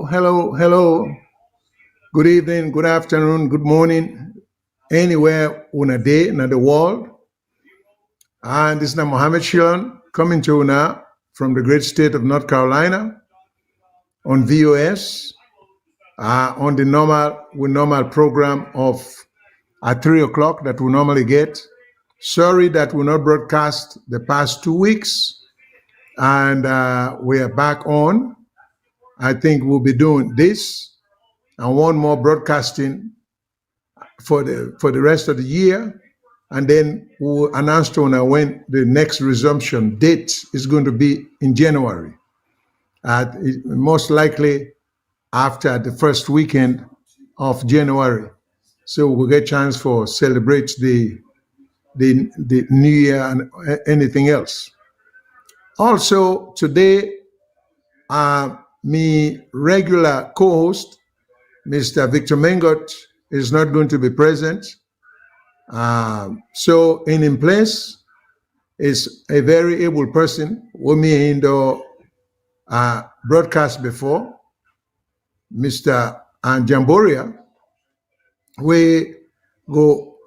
hello. Good evening, good afternoon, good morning, anywhere una day in the world. And this is Mohammed Shilan coming to you now from the great state of North Carolina on VOS on the normal program of at 3 o'clock that we normally get. Sorry that we not broadcast the past 2 weeks, and we are back on. I think we'll be doing this and one more broadcasting for the rest of the year, and then we'll announce to you when the next resumption date is going to be in January. Most likely after the first weekend of January, so we'll get a chance for celebrate the New Year and anything else. Also today, my regular co-host, Mr. Victor Mengot, is not going to be present. So in place is a very able person who me in the broadcast before, Mr. Jamboria. We go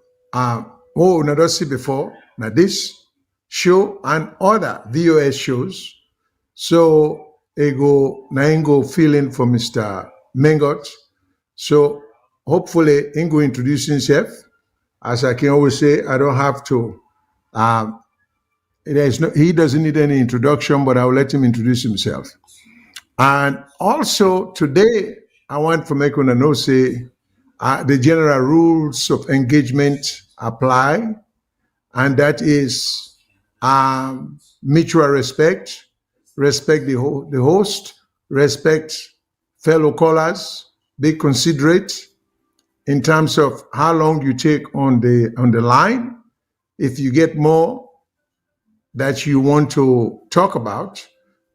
not see before now this show and other VOS shows. So I go feeling for Mr. Mengot. So hopefully he go introduce himself. As I can always say, I don't have to. He doesn't need any introduction, but I'll let him introduce himself. And also today, I want to make one know say the general rules of engagement apply, and that is mutual respect, respect the host, respect fellow callers, be considerate in terms of how long you take on the line. If you get more that you want to talk about,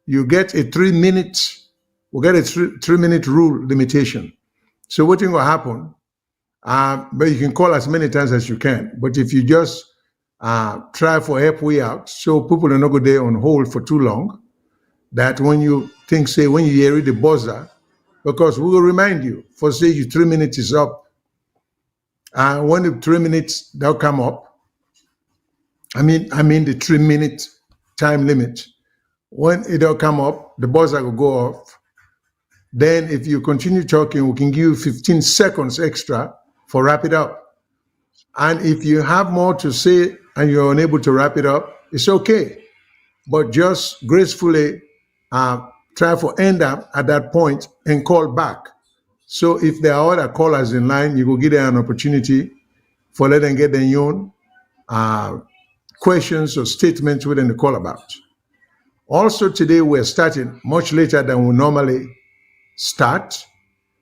you get a 3 minutes. We'll get a 3 minute rule limitation. So what will happen? But you can call as many times as you can. But if you just try for help way out, so people are not go there on hold for too long, that when you when you hear the buzzer, because we will remind you, for say your 3 minutes is up, and when the 3 minutes they'll come up, I mean the 3 minute time limit, when it'll come up, the buzzer will go off. Then if you continue talking, we can give you 15 seconds extra for wrap it up. And if you have more to say and you're unable to wrap it up, it's okay. But just gracefully try for end up at that point and call back. So if there are other callers in line, you will give them an opportunity for let them get their own questions or statements within the call about. Also today we're starting much later than we normally start.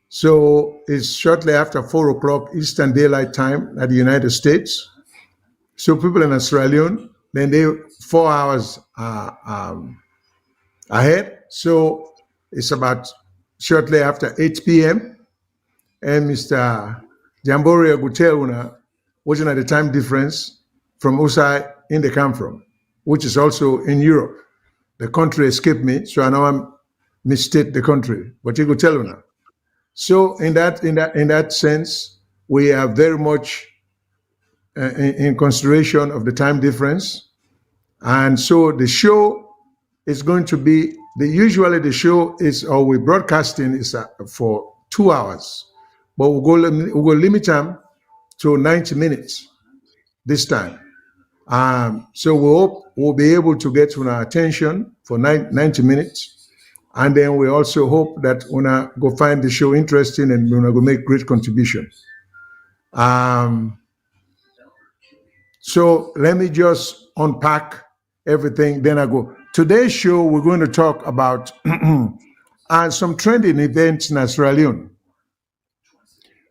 So it's shortly after 4 o'clock Eastern Daylight Time at the United States. So people in Australia, then they 4 hours ahead. So it's about shortly after 8 p.m. And Mr. Jamboria Guteluna, watching at the time difference from Usai in the come from, which is also in Europe. The country escaped me, so I know I'm misstate the country, but you could tell you now. So in that sense, we are very much in consideration of the time difference, and so the show is going to be usually the show is or we broadcasting is for 2 hours, but we'll go limit them to 90 minutes this time. So we hope we'll be able to get to our attention for 90 minutes. And then we also hope that una go find the show interesting and una go make great contribution. So let me just unpack everything, then I go. Today's show, we're going to talk about some trending events in Australia.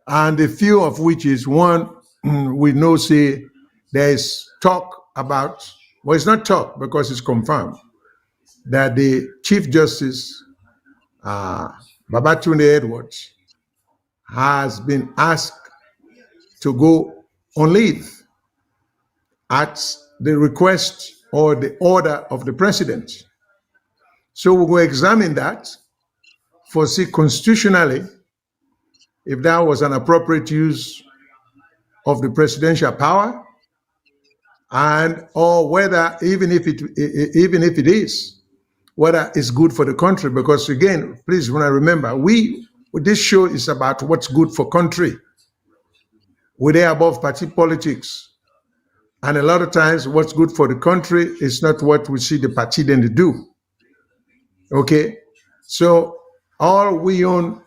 And a few of which is one, we know say there's talk about, well, it's not talk because it's confirmed, that the Chief Justice, Babatunde Edwards, has been asked to go on leave at the request or the order of the president. So we'll go examine that foresee constitutionally if that was an appropriate use of the presidential power, and or whether even if it is, whether it's good for the country. Because again, please, when I remember, this show is about what's good for country. We're there above party politics, and a lot of times, what's good for the country is not what we see the party then to do. Okay, so all we on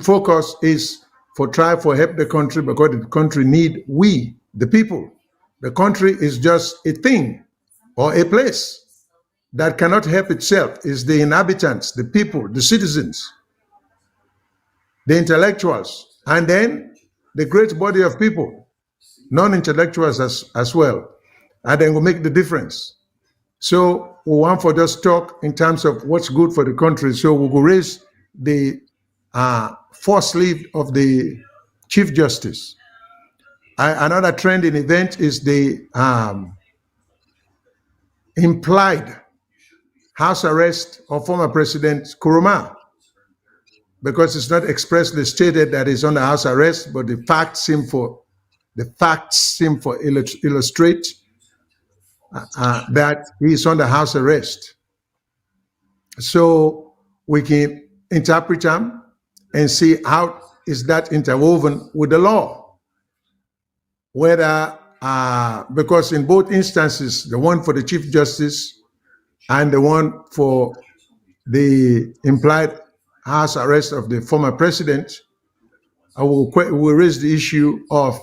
focus is for try for help the country, because the country need we the people. The country is just a thing or a place that cannot help itself. Is the inhabitants, the people, the citizens, the intellectuals, and then the great body of people, non-intellectuals as well, and then we'll make the difference. So we want for just talk in terms of what's good for the country. So we will raise the fourth sleeve of the Chief Justice. Another trending event is the implied house arrest of former President Kuruma, because it's not expressly stated that he's under house arrest, but the facts seem for illustrate that he's under house arrest. So we can interpret them and see how is that interwoven with the law. Whether, because in both instances, the one for the Chief Justice and the one for the implied house arrest of the former president, I will raise the issue of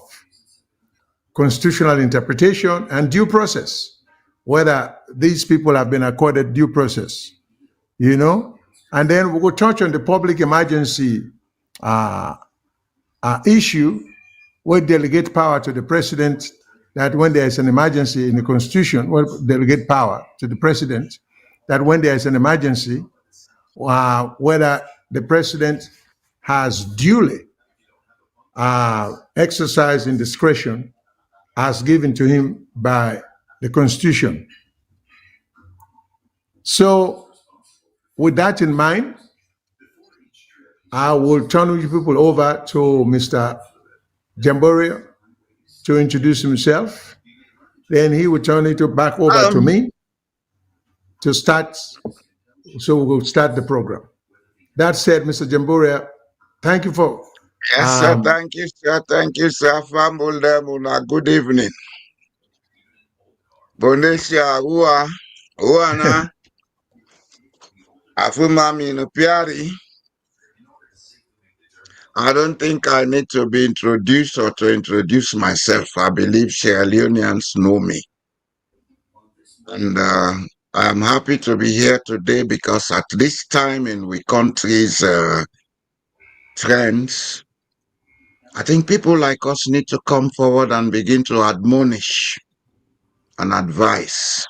constitutional interpretation and due process, whether these people have been accorded due process, and then we will touch on the public emergency issue, where delegate power to the president, that when there is an emergency in the constitution, we'll delegate power to the president, that when there is an emergency, whether the president has duly exercised in discretion as given to him by the Constitution. So with that in mind, I will turn you people over to Mr. Jamboria to introduce himself. Then he will turn it back over to me to start. So we will start the program. That said, Mr. Jamboria, thank you for. Yes, sir. Thank you, sir. Thank you, sir. Famulda, good evening. Bonesia, Uana, Afumami no Piari. I don't think I need to be introduced or to introduce myself. I believe Sierra Leoneans know me. And I'm happy to be here today, because at this time in we country's trends, I think people like us need to come forward and begin to admonish and advise.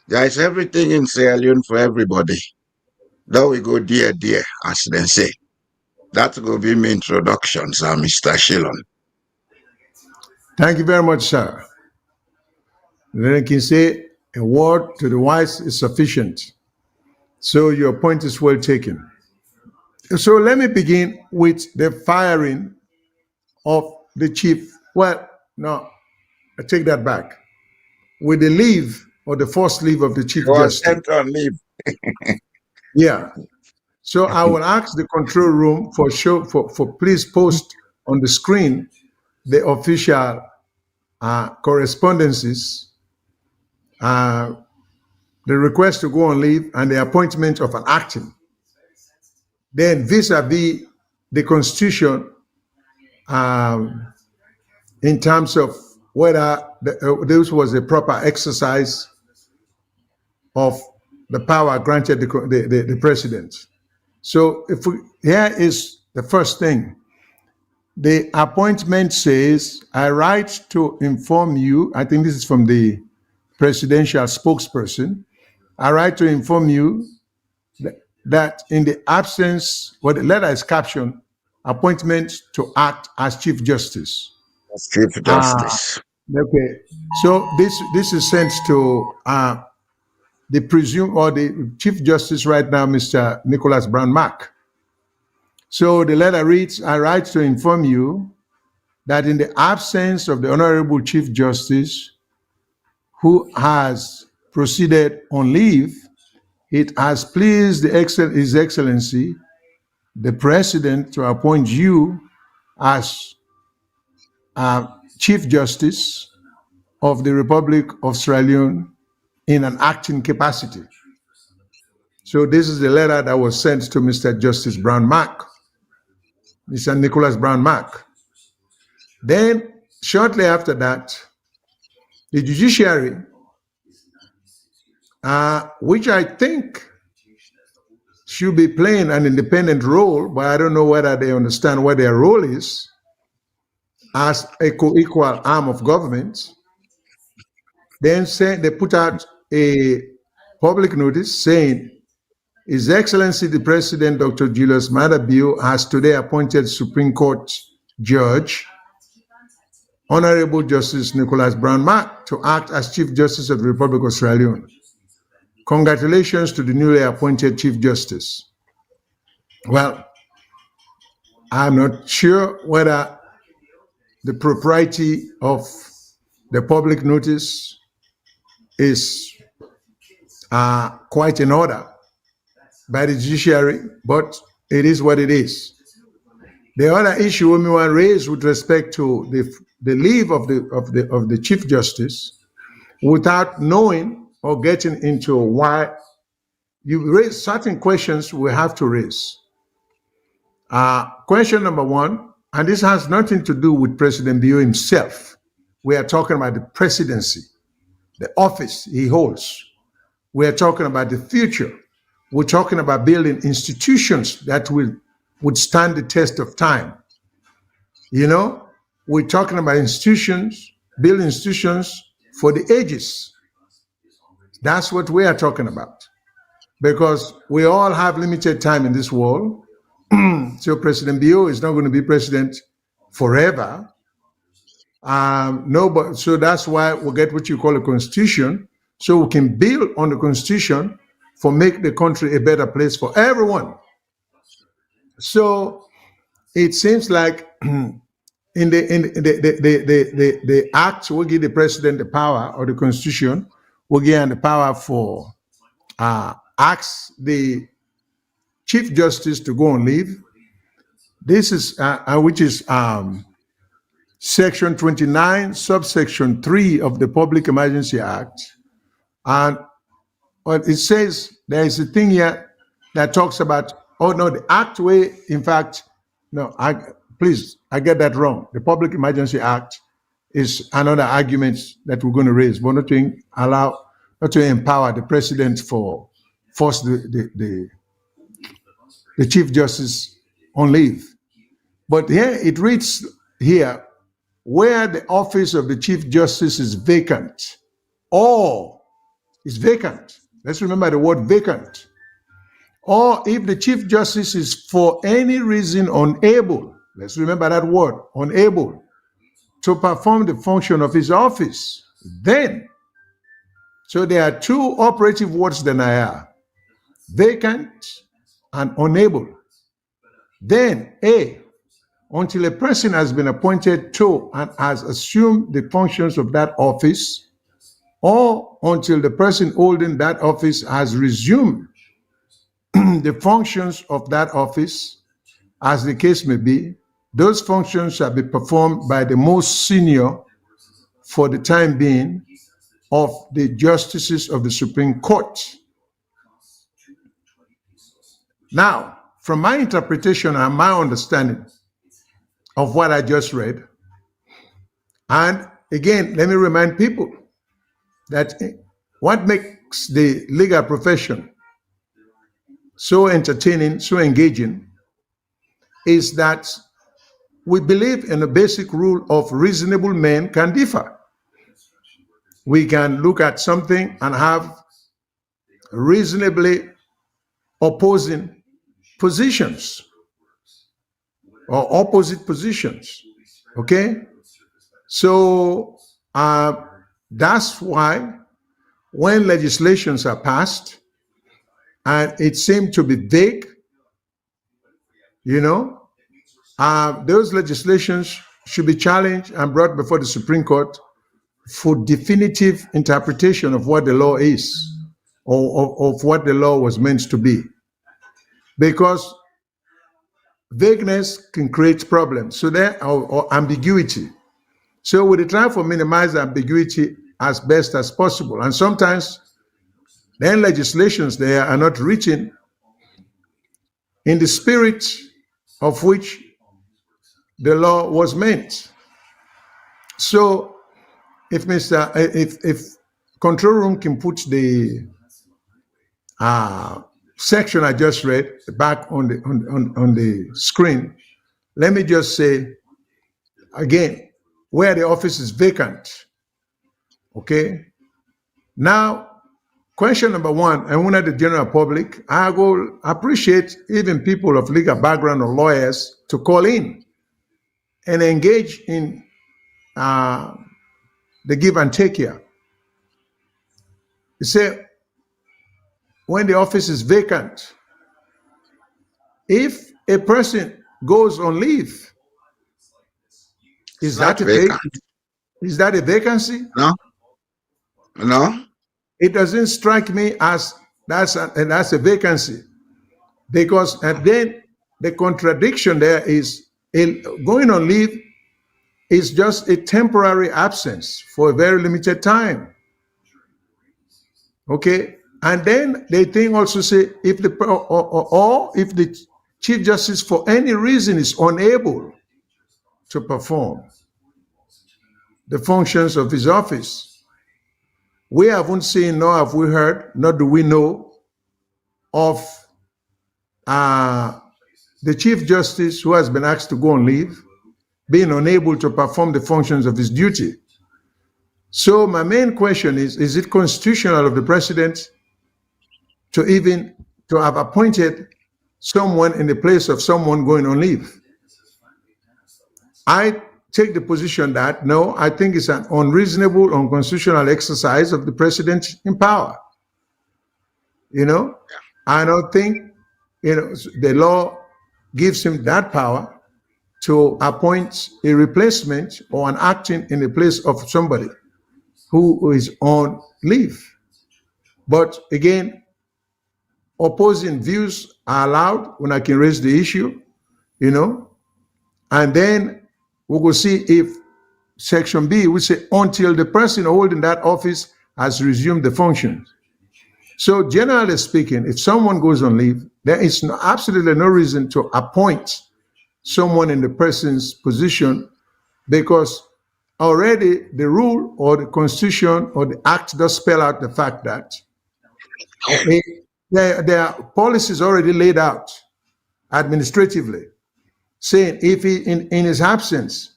There is everything in Sierra Leone for everybody. Though we go dear, as they say. That will be my introduction, sir, Mr. Shillon. Thank you very much, sir. Then I can say a word to the wise is sufficient. So your point is well taken. So let me begin with the firing of the chief. Well, no, I take that back. With the leave or the first leave of the Chief Justice. Sent on leave. Yeah. So I will ask the control room for please post on the screen the official correspondences, the request to go on leave, and the appointment of an acting. Then vis-a-vis the Constitution, in terms of whether this was a proper exercise of the power granted the president. So here is the first thing. The appointment says, I write to inform you, I think this is from the presidential spokesperson, I write to inform you that in the absence, what the letter is captioned, appointment to act as Chief Justice. As Chief Justice. Okay. So this is sent to the presumed or the Chief Justice right now, Mr. Nicholas Brown Mack. So the letter reads, I write to inform you that in the absence of the Honorable Chief Justice, who has proceeded on leave, it has pleased His Excellency, the President, to appoint you as Chief Justice of the Republic of Sierra Leone in an acting capacity. So this is the letter that was sent to Mr. Justice Brown Mack, Mr. Nicholas Brown Mack. Then, shortly after that, the judiciary, which I think should be playing an independent role, but I don't know whether they understand what their role is as a co-equal arm of government, then they put out a public notice saying, His Excellency the President, Dr. Julius Maada Bio, has today appointed Supreme Court Judge, Honorable Justice Nicholas Brown Mack, to act as Chief Justice of the Republic of Sierra Leone. Congratulations to the newly appointed Chief Justice. Well, I'm not sure whether the propriety of the public notice is quite in order by the judiciary, but it is what it is. The other issue we want to raise with respect to the leave of the Chief Justice, without knowing or getting into why you raise certain questions we have to raise. Question number one, and this has nothing to do with President Bio himself. We are talking about the presidency, the office he holds. We are talking about the future. We're talking about building institutions that would stand the test of time. You know, we're talking about institutions, building institutions for the ages. That's what we are talking about. Because we all have limited time in this world. So President Bio is not going to be president forever. So that's why we get what you call a constitution, so we can build on the constitution for make the country a better place for everyone. So it seems like in the act will give the president the power, or the constitution will give him the power for ask the Chief Justice to go on leave. This is which is Section 29, subsection 3 of the Public Emergency Act. And it says there is a thing here that talks about, oh no, the act way, in fact, no, I get that wrong. The Public Emergency Act is another argument that we're going to raise, but not to empower the president for force the Chief Justice on leave. But here it reads here, where the office of the Chief Justice is vacant, or is vacant. Let's remember the word vacant. Or if the Chief Justice is for any reason unable, let's remember that word, unable, to perform the function of his office, then, so there are two operative words that are vacant and unable. Then, until a person has been appointed to and has assumed the functions of that office, or until the person holding that office has resumed the functions of that office, as the case may be, those functions shall be performed by the most senior for the time being of the justices of the Supreme Court. Now, from my interpretation and my understanding of what I just read, and again, let me remind people that what makes the legal profession so entertaining, so engaging, is that we believe in a basic rule of reasonable men can differ. We can look at something and have reasonably opposing positions or opposite positions. Okay? So that's why when legislations are passed and it seemed to be vague, you know, those legislations should be challenged and brought before the Supreme Court for definitive interpretation of what the law is, or of what the law was meant to be. Because vagueness can create problems. So there, or ambiguity. So we try to minimize ambiguity as best as possible. And sometimes then legislations there are not written in the spirit of which the law was meant. So if control room can put the section I just read back on the screen, let me just say again, where the office is vacant. Okay. Now, question number one, I want the general public, I will appreciate even people of legal background or lawyers to call in and engage in the give and take here. You say, when the office is vacant, if a person goes on leave, It's is not that a vacant. is that a vacancy? No, no. It doesn't strike me as that's a vacancy, because and then the contradiction there is in going on leave is just a temporary absence for a very limited time. Okay, and then they think also say if the or if the chief justice for any reason is unable to perform the functions of his office, we haven't seen, nor have we heard, nor do we know of uh, the chief justice who has been asked to go on leave being unable to perform the functions of his duty. So my main question is it constitutional of the president to even to have appointed someone in the place of someone going on leave? I take the position that no, I think it's an unreasonable, unconstitutional exercise of the president in power. You know, I don't think the law gives him that power to appoint a replacement or an acting in the place of somebody who is on leave. But again, opposing views are allowed when I can raise the issue, you know, and then we will see if Section B will say until the person holding that office has resumed the functions. So generally speaking, if someone goes on leave, there is absolutely no reason to appoint someone in the person's position, because already the rule or the constitution or the act does spell out the fact that okay, there are policies already laid out administratively saying if he in his absence,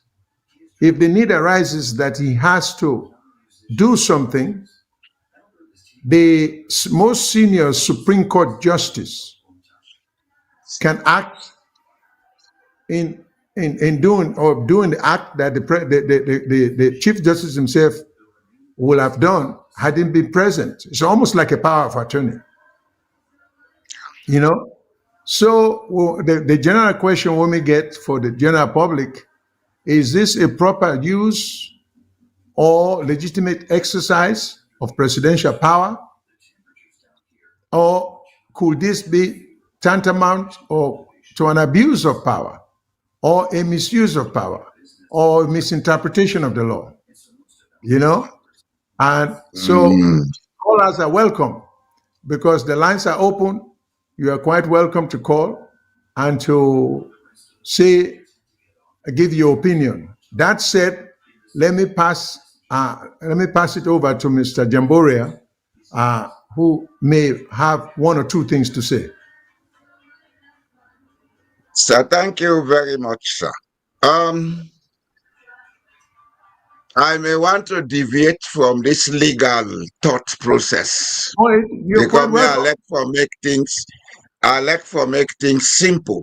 if the need arises that he has to do something, the most senior Supreme Court justice can act in doing the act that the chief justice himself will have done had he been present. It's almost like a power of attorney, you know. So the general question we may get for the general public is this a proper use or legitimate exercise of presidential power, or could this be tantamount or to an abuse of power or a misuse of power or misinterpretation of the law, you know? And so Mm. callers are welcome because the lines are open. You are quite welcome to call and to say, give your opinion. That said, let me pass it over to Mr. Jamboria, who may have one or two things to say. Sir, thank you very much, sir. Um, I may want to deviate from this legal thought process Oh, you're because quite me, welcome. I like for make things simple.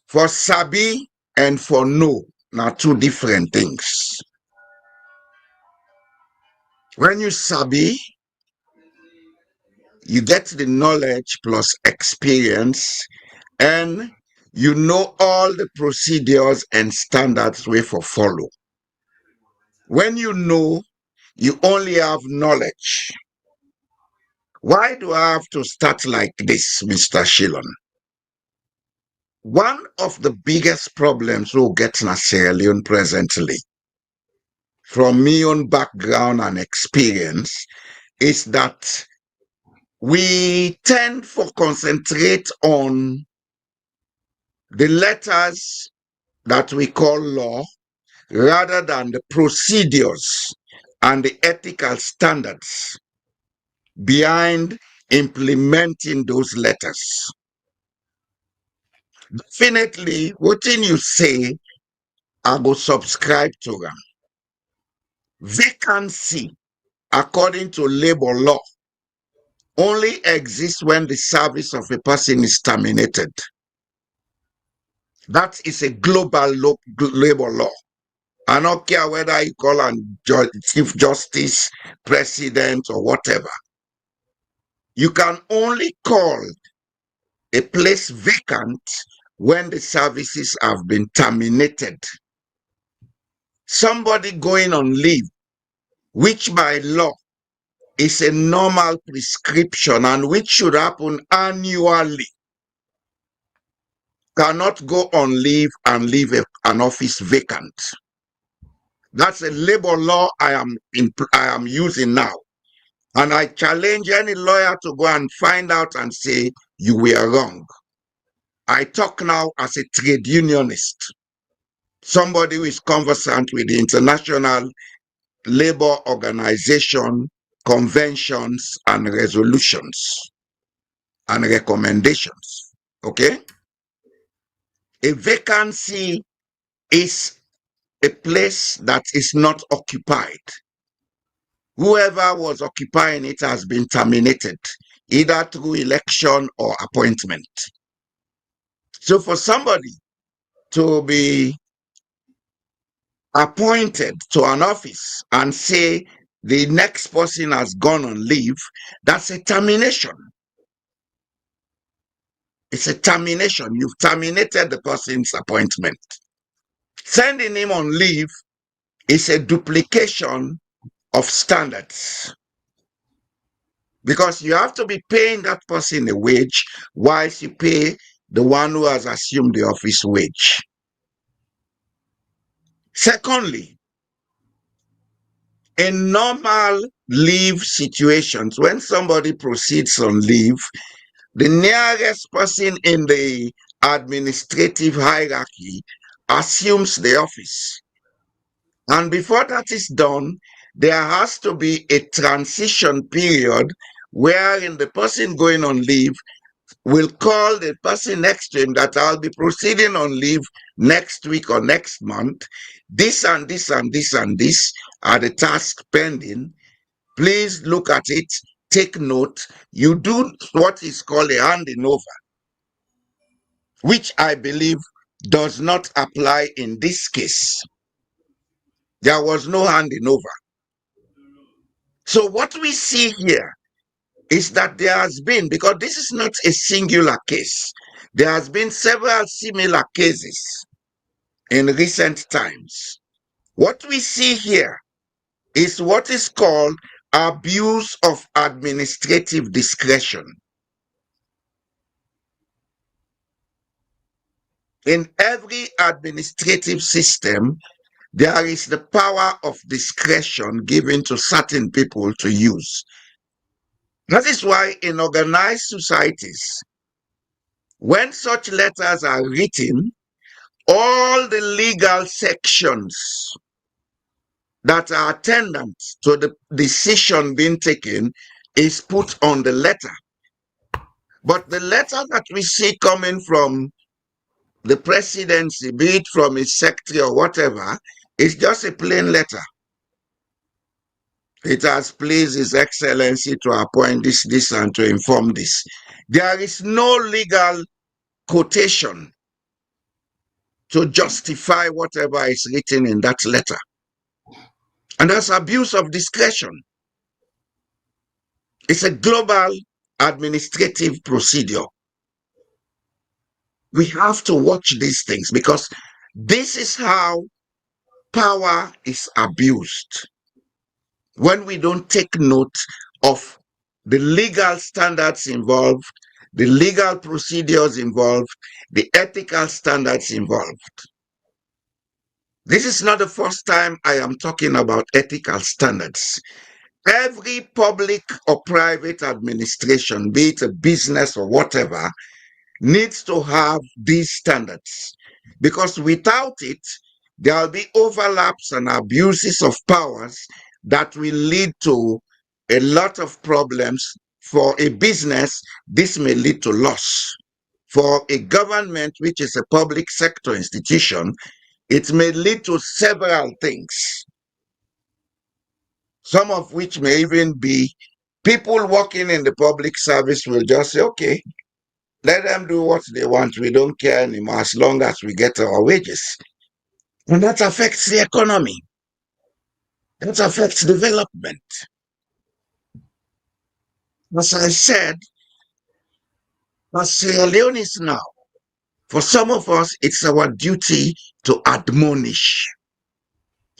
For sabi and for no, now two different things. When you sabi, you get the knowledge plus experience, and you know all the procedures and standards we for follow. When you know, you only have knowledge. Why do I have to start like this, Mr. Shillon? One of the biggest problems we'll get in Sierra Leone presently, from my own background and experience, is that we tend to concentrate on the letters that we call law rather than the procedures and the ethical standards behind implementing those letters. Definitely, what you say, I go subscribe to them. Vacancy, according to labor law, only exists when the service of a person is terminated. That is a global labor law. I don't care whether you call on Chief Justice, President, or whatever. You can only call a place vacant when the services have been terminated. Somebody going on leave, which by law is a normal prescription and which should happen annually, cannot go on leave and leave an office vacant. That's a labor law I am using now. And I challenge any lawyer to go and find out and say, you were wrong. I talk now as a trade unionist, somebody who is conversant with the International Labor Organization conventions and resolutions and recommendations. Okay? A vacancy is a place that is not occupied. Whoever was occupying it has been terminated, either through election or appointment. So for somebody to be appointed to an office and say the next person has gone on leave, that's a termination. It's a termination. You've terminated the person's appointment. Sending him on leave is a duplication of standards, because you have to be paying that person a wage whilst you pay the one who has assumed the office wage. Secondly, in normal leave situations, when somebody proceeds on leave, the nearest person in the administrative hierarchy assumes the office. And before that is done, there has to be a transition period wherein the person going on leave will call the person next to him that I'll be proceeding on leave next week or next month. This and this and this and this are the tasks pending. Please look at it, take note. You do what is called a handing over, which I believe does not apply in this case. There was no handing over. So what we see here is that there has been, because this is not a singular case, there has been several similar cases in recent times. What we see here is what is called abuse of administrative discretion. In every administrative system, there is the power of discretion given to certain people to use. That is why in organized societies, when such letters are written, all the legal sections that are attendant to the decision being taken is put on the letter. But the letter that we see coming from the presidency, be it from his secretary or whatever, is just a plain letter. It has pleased His Excellency to appoint this, and to inform this. There is no legal quotation to justify whatever is written in that letter. And that's abuse of discretion. It's a global administrative procedure. We have to watch these things because this is how power is abused. When we don't take note of the legal standards involved, the legal procedures involved, the ethical standards involved. This is not the first time I am talking about ethical standards. Every public or private administration, be it a business or whatever, needs to have these standards because without it, there will be overlaps and abuses of powers that will lead to a lot of problems. For a business, this may lead to loss. For a government, which is a public sector institution, it may lead to several things, some of which may even be people working in the public service will just say, okay, let them do what they want. We don't care anymore as long as we get our wages. And that affects the economy. That affects development. As I said, as Sierra Leone is now, for some of us, it's our duty to admonish.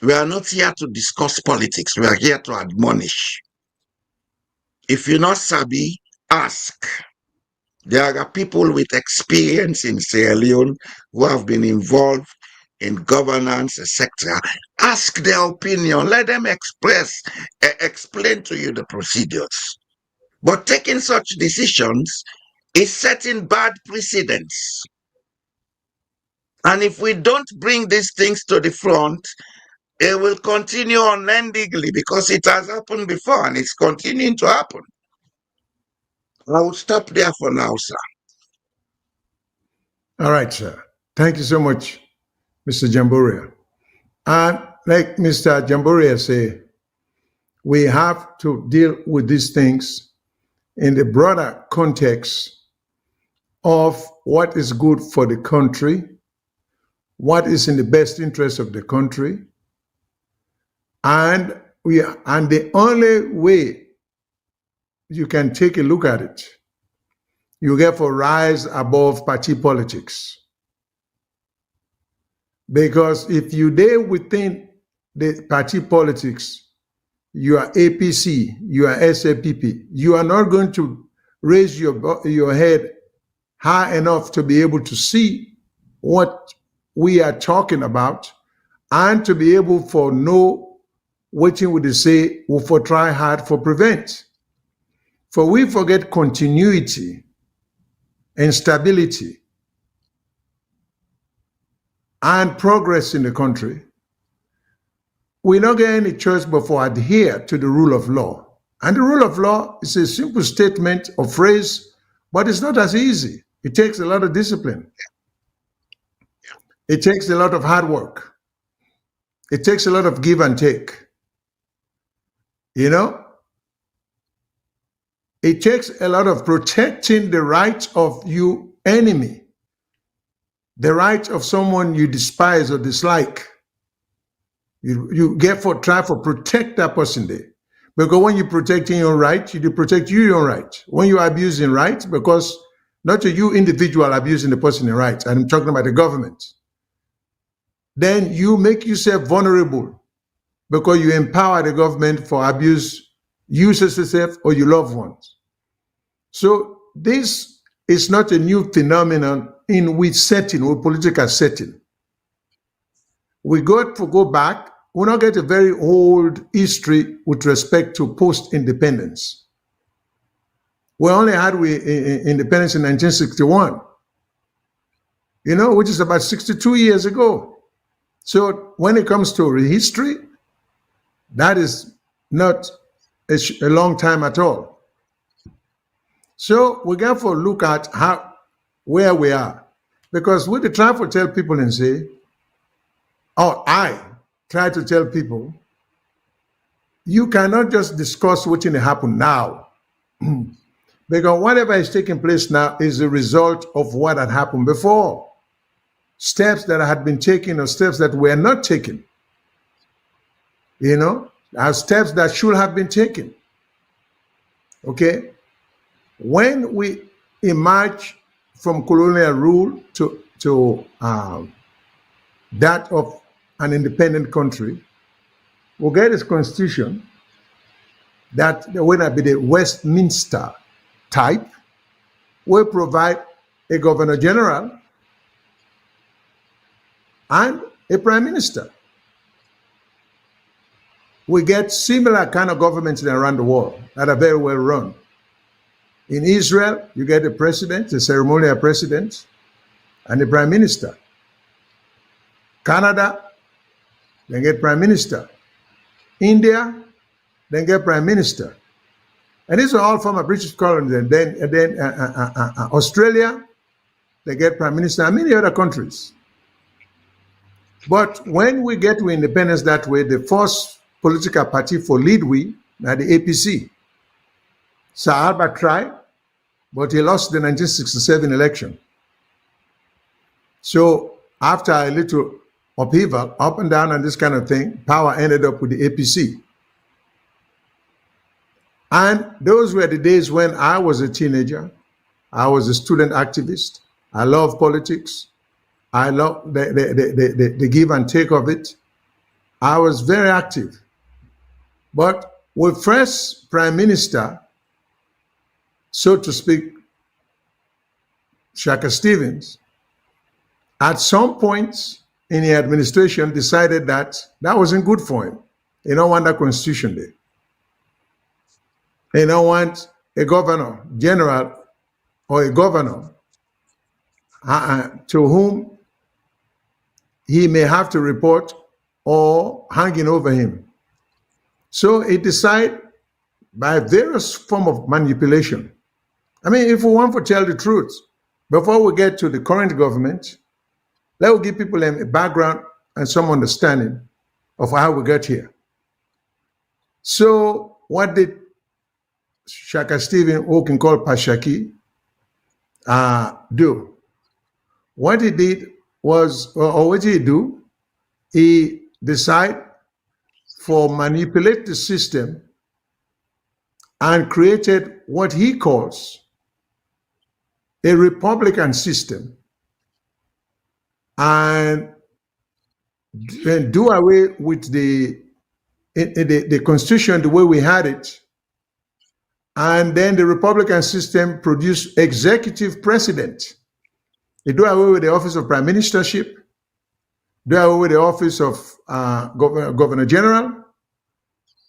We are not here to discuss politics. We are here to admonish. If you're not sabi, ask. There are people with experience in Sierra Leone who have been involved in governance, etc. Ask their opinion. Let them explain to you the procedures. But taking such decisions is setting bad precedents. And if we don't bring these things to the front, it will continue unendingly because it has happened before and it's continuing to happen. I will stop there for now, sir. All right, sir. Thank you so much, Mr. Jamboria. And like Mr. Jamboria say, we have to deal with these things in the broader context of what is good for the country, what is in the best interest of the country, and the only way you can take a look at it, you therefore rise above party politics. Because if you dare within the party politics, you are APC, you are SAPP, you are not going to raise your head high enough to be able to see what we are talking about and to be able for know what you would say or for try hard for prevent. For we forget continuity and stability and progress in the country. We don't get any choice but to adhere to the rule of law. And the rule of law is a simple statement or phrase, but it's not as easy. It takes a lot of discipline. It takes a lot of hard work. It takes a lot of give and take. You know, it takes a lot of protecting the rights of your enemy, the right of someone you despise or dislike. You therefore try to protect that person there. Because when you're protecting your right, you protect your right. When you're abusing rights, because not you individual abusing the person in rights, and I'm talking about the government, then you make yourself vulnerable because you empower the government for abuse, you yourself or your loved ones. So this is not a new phenomenon in which setting or political setting. We got to go back. We not get a very old history with respect to post-independence. We only had independence in 1961, which is about 62 years ago. So when it comes to history, that is not a long time at all. So we got to look at where we are. Because we try to tell people and say, I try to tell people, you cannot just discuss what's going to happen now. Because whatever is taking place now is a result of what had happened before. Steps that had been taken or steps that were not taken. Are steps that should have been taken. Okay? When we emerge from colonial rule to that of an independent country, we'll get a constitution that will be the Westminster type, will provide a governor general and a prime minister. We get similar kind of governments around the world that are very well run. In Israel, you get a president, a ceremonial president, and a prime minister. Canada, they get prime minister. India, they get prime minister. And these are all former British colonies. And then Australia, they get prime minister, and many other countries. But when we get to independence that way, the first political party for lead we, now the APC. Sir Albert tried, but he lost the 1967 election. So after a little upheaval, up and down and this kind of thing, power ended up with the APC. And those were the days when I was a teenager. I was a student activist. I love politics. I love the give and take of it. I was very active. But with first prime minister, so to speak, Shaka Stevens, at some point in the administration decided that that wasn't good for him. He don't want that constitution there. He don't want a governor general or a governor to whom he may have to report or hanging over him. So he decided by various form of manipulation. I mean, if we want to tell the truth, before we get to the current government, let me give people a background and some understanding of how we got here. So what did Shaka Stephen, who can call Pashaki, do? What he did was, or what did he do? He decided for manipulate the system and created what he calls a republican system and do away with the constitution the way we had it. And then the republican system produced executive president. They do away with the office of prime ministership, do away with the office of governor general,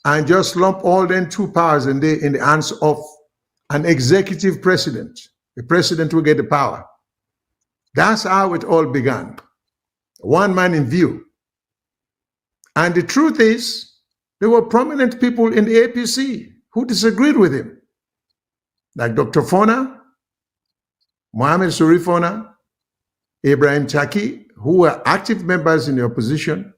and just lump all them two powers in the hands of an executive president. The president will get the power. That's how it all began. One man in view. And the truth is, there were prominent people in the APC who disagreed with him, like Dr. Fona, Mohammed Suri Fona, Ibrahim Chaki, who were active members in the opposition.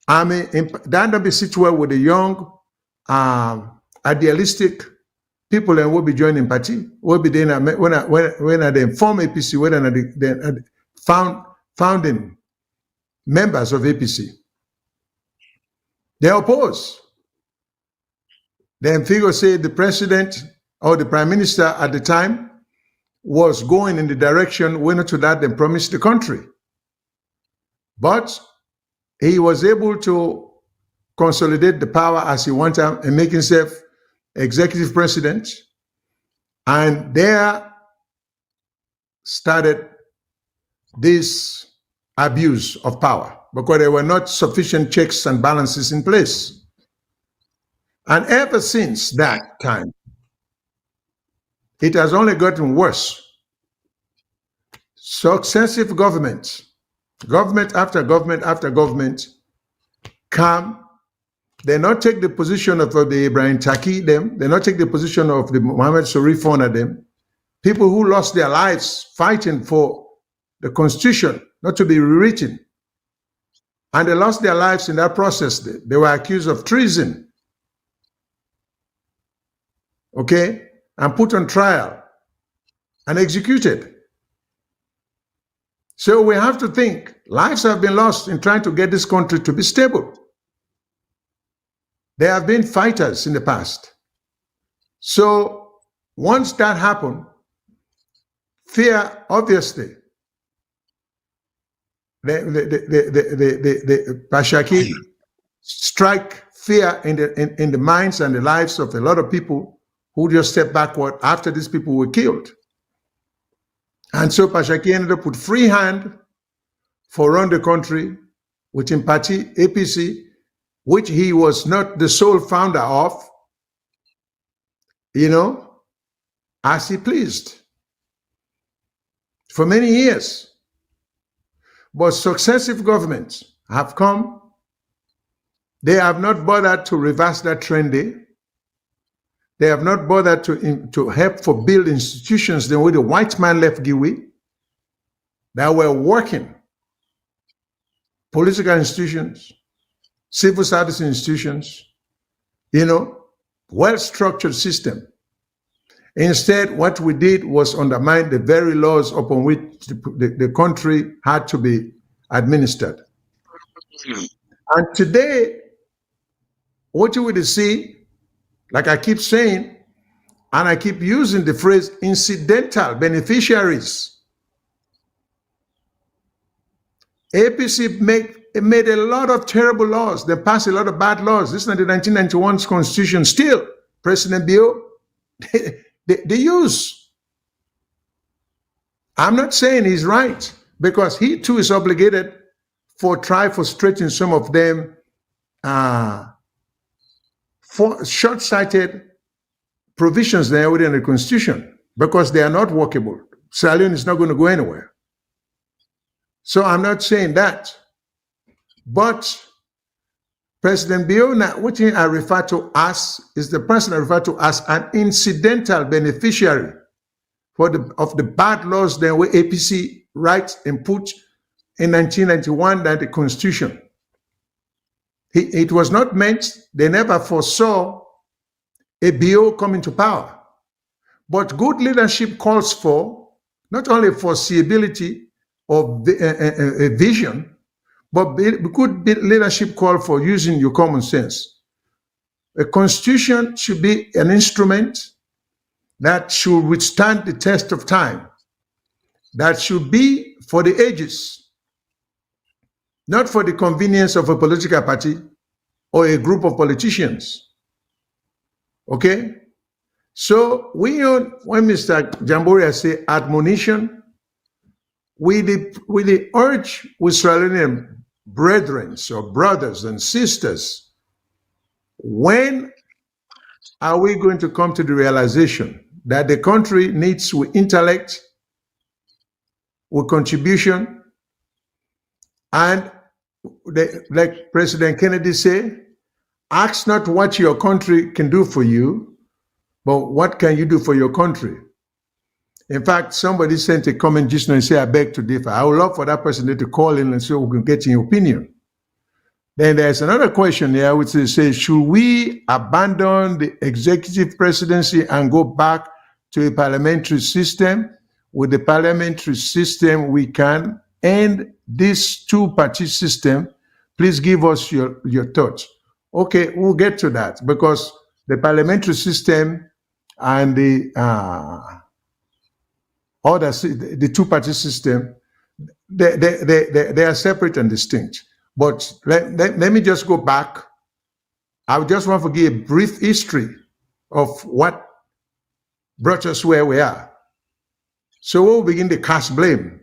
I mean, that will be situated with the young, idealistic people and will be joining party. Will be then when they form APC, when they founding members of APC. They oppose. Then figure say the president or the prime minister at the time was going in the direction when to that they promised the country. But he was able to consolidate the power as he wanted and make himself executive president. And there started this abuse of power because there were not sufficient checks and balances in place. And ever since that time, it has only gotten worse. Successive governments, government after government after government, come, they not take the position of the Ibrahim Taki them, they not take the position of the Mohammed Suri Fona them, people who lost their lives fighting for the constitution not to be rewritten. And they lost their lives in that process. They were accused of treason, okay, and put on trial and executed. So we have to think, lives have been lost in trying to get this country to be stable. There have been fighters in the past. So once that happened, fear, obviously, the Pashaki strike fear in the minds and the lives of a lot of people who just stepped backward after these people were killed. And so Pashaki ended up with free hand for run the country within party APC, which he was not the sole founder of, as he pleased for many years. But successive governments have come. They have not bothered to reverse that trend. They have not bothered to help for build institutions the way the white man left Giwi that were working. Political institutions, civil service institutions, well-structured system. Instead, what we did was undermine the very laws upon which the country had to be administered. And today, what you will see, like I keep saying, and I keep using the phrase incidental beneficiaries. APC made a lot of terrible laws. They passed a lot of bad laws. This is the 1991 constitution. Still, President Bio, they use. I'm not saying he's right, because he too is obligated for straightening some of them for short-sighted provisions there within the constitution, because they are not workable. Sierra Leone is not going to go anywhere. So I'm not saying that. But President Biona, what I refer to as, is the person I refer to as an incidental beneficiary of the bad laws that were APC write and put in 1991 that the Constitution. It was not meant, they never foresaw a BO coming to power. But good leadership calls for not only foreseeability or a vision, but good leadership call for using your common sense. A constitution should be an instrument that should withstand the test of time, that should be for the ages, not for the convenience of a political party or a group of politicians. Okay? So when Mr. Jamboria say admonition, we the urge with Sierra Leonean brethren or brothers and sisters, when are we going to come to the realization that the country needs with intellect, with contribution, and like President Kennedy said, ask not what your country can do for you, but what can you do for your country? In fact, somebody sent a comment just now and said, I beg to differ. I would love for that person to call in and so we can get your opinion. Then there's another question here which says, should we abandon the executive presidency and go back to a parliamentary system? With the parliamentary system, we can end this two-party system. Please give us your thoughts. Okay, we'll get to that, because the parliamentary system and the two-party system, they are separate and distinct. But let me just go back. I just want to give a brief history of what brought us where we are. So we'll begin to cast blame.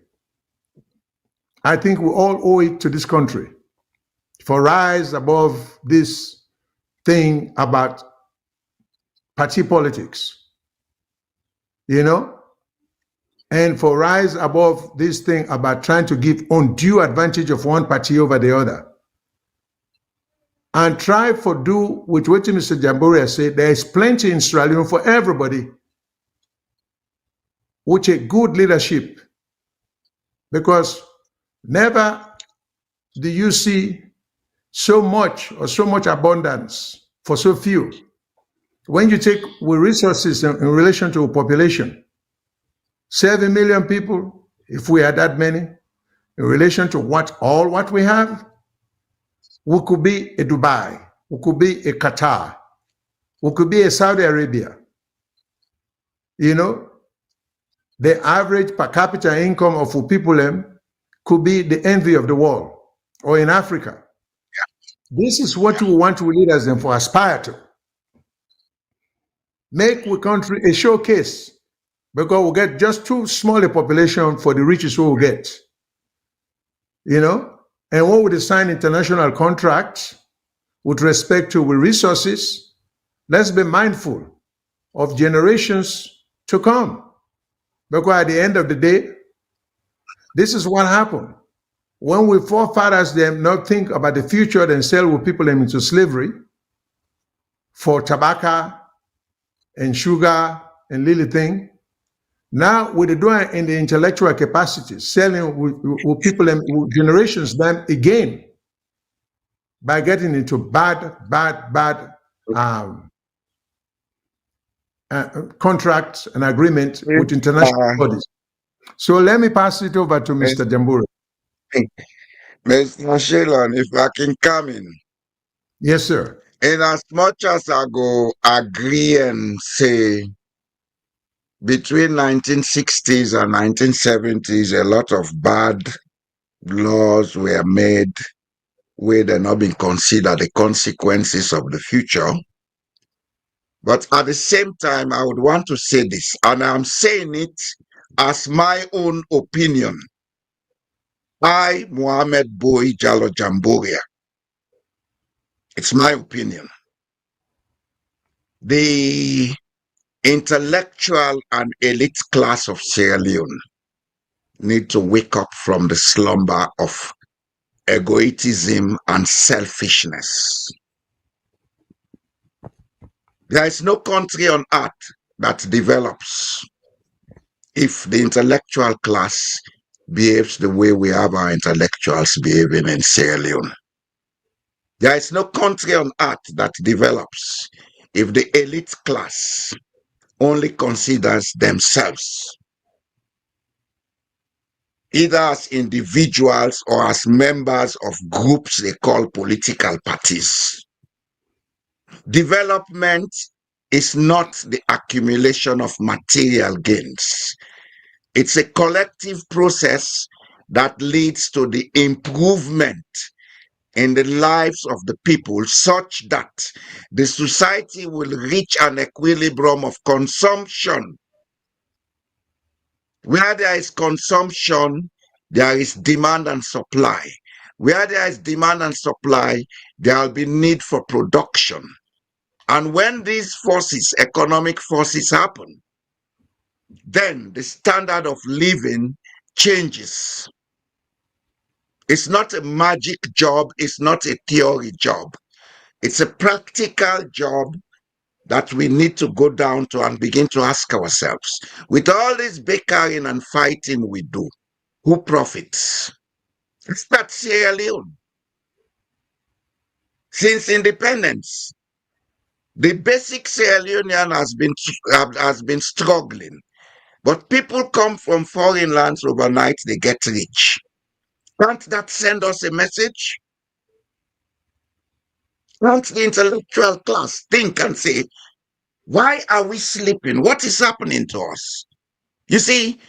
I think we all owe it to this country for rise above this thing about party politics, and for rise above this thing about trying to give undue advantage of one party over the other. And try for do with what Mr. Jamboria said, there is plenty in Sierra Leone for everybody, with a good leadership. Because never do you see so much or so much abundance for so few. When you take with resources in relation to a population, 7 million people, if we had that many, in relation to what we have, we could be a Dubai, we could be a Qatar, we could be a Saudi Arabia, You know, the average per capita income of people could be the envy of the world, or in Africa. This is what Yeah. we want to lead us and for aspire to make the country a showcase, because we get just too small a population for the riches we will get. You know, and when we sign international contracts with respect to resources, let's be mindful of generations to come. Because at the end of the day, this is what happened. When we forefathers them not think about the future, then sell with people them into slavery for tobacco and sugar and little thing. Now with the doing in the intellectual capacity, selling with people them with generations them again by getting into bad um, contracts and agreements with international Uh, bodies. So let me pass it over to Mr. Jambura. Mr. Shilon, if I can come Yes, sir. in as much as I go agree and say between 1960s and 1970s, a lot of bad laws were made where they're not being considered the consequences of the future. But at the same time, I would want to say this, and I'm saying it as my own opinion. I, Mohammed Boy Jalo Jamboria, it's my opinion. The intellectual and elite class of Sierra Leone need to wake up from the slumber of egoism and selfishness. There is no country on earth that develops if the intellectual class behaves the way we have our intellectuals behaving in Sierra Leone. There is no country on earth that develops if the elite class only considers themselves, either as individuals or as members of groups they call political parties. Development is not the accumulation of material gains. It's a collective process that leads to the improvement in the lives of the people such that the society will reach an equilibrium of consumption. Where there is consumption, there is demand and supply. Where there is demand and supply, there will be need for production. And when these forces, economic forces, happen, then the standard of living changes. It's not a magic job, it's not a theory job. It's a practical job that we need to go down to and begin to ask ourselves, with all this bickering and fighting we do, who profits? It's not Sierra Leone. Since independence, the basic Sierra Leonean has been struggling. But people come from foreign lands overnight, they get rich. Can't that send us a message? Can't the intellectual class think and say, why are we sleeping? What is happening to us? You see,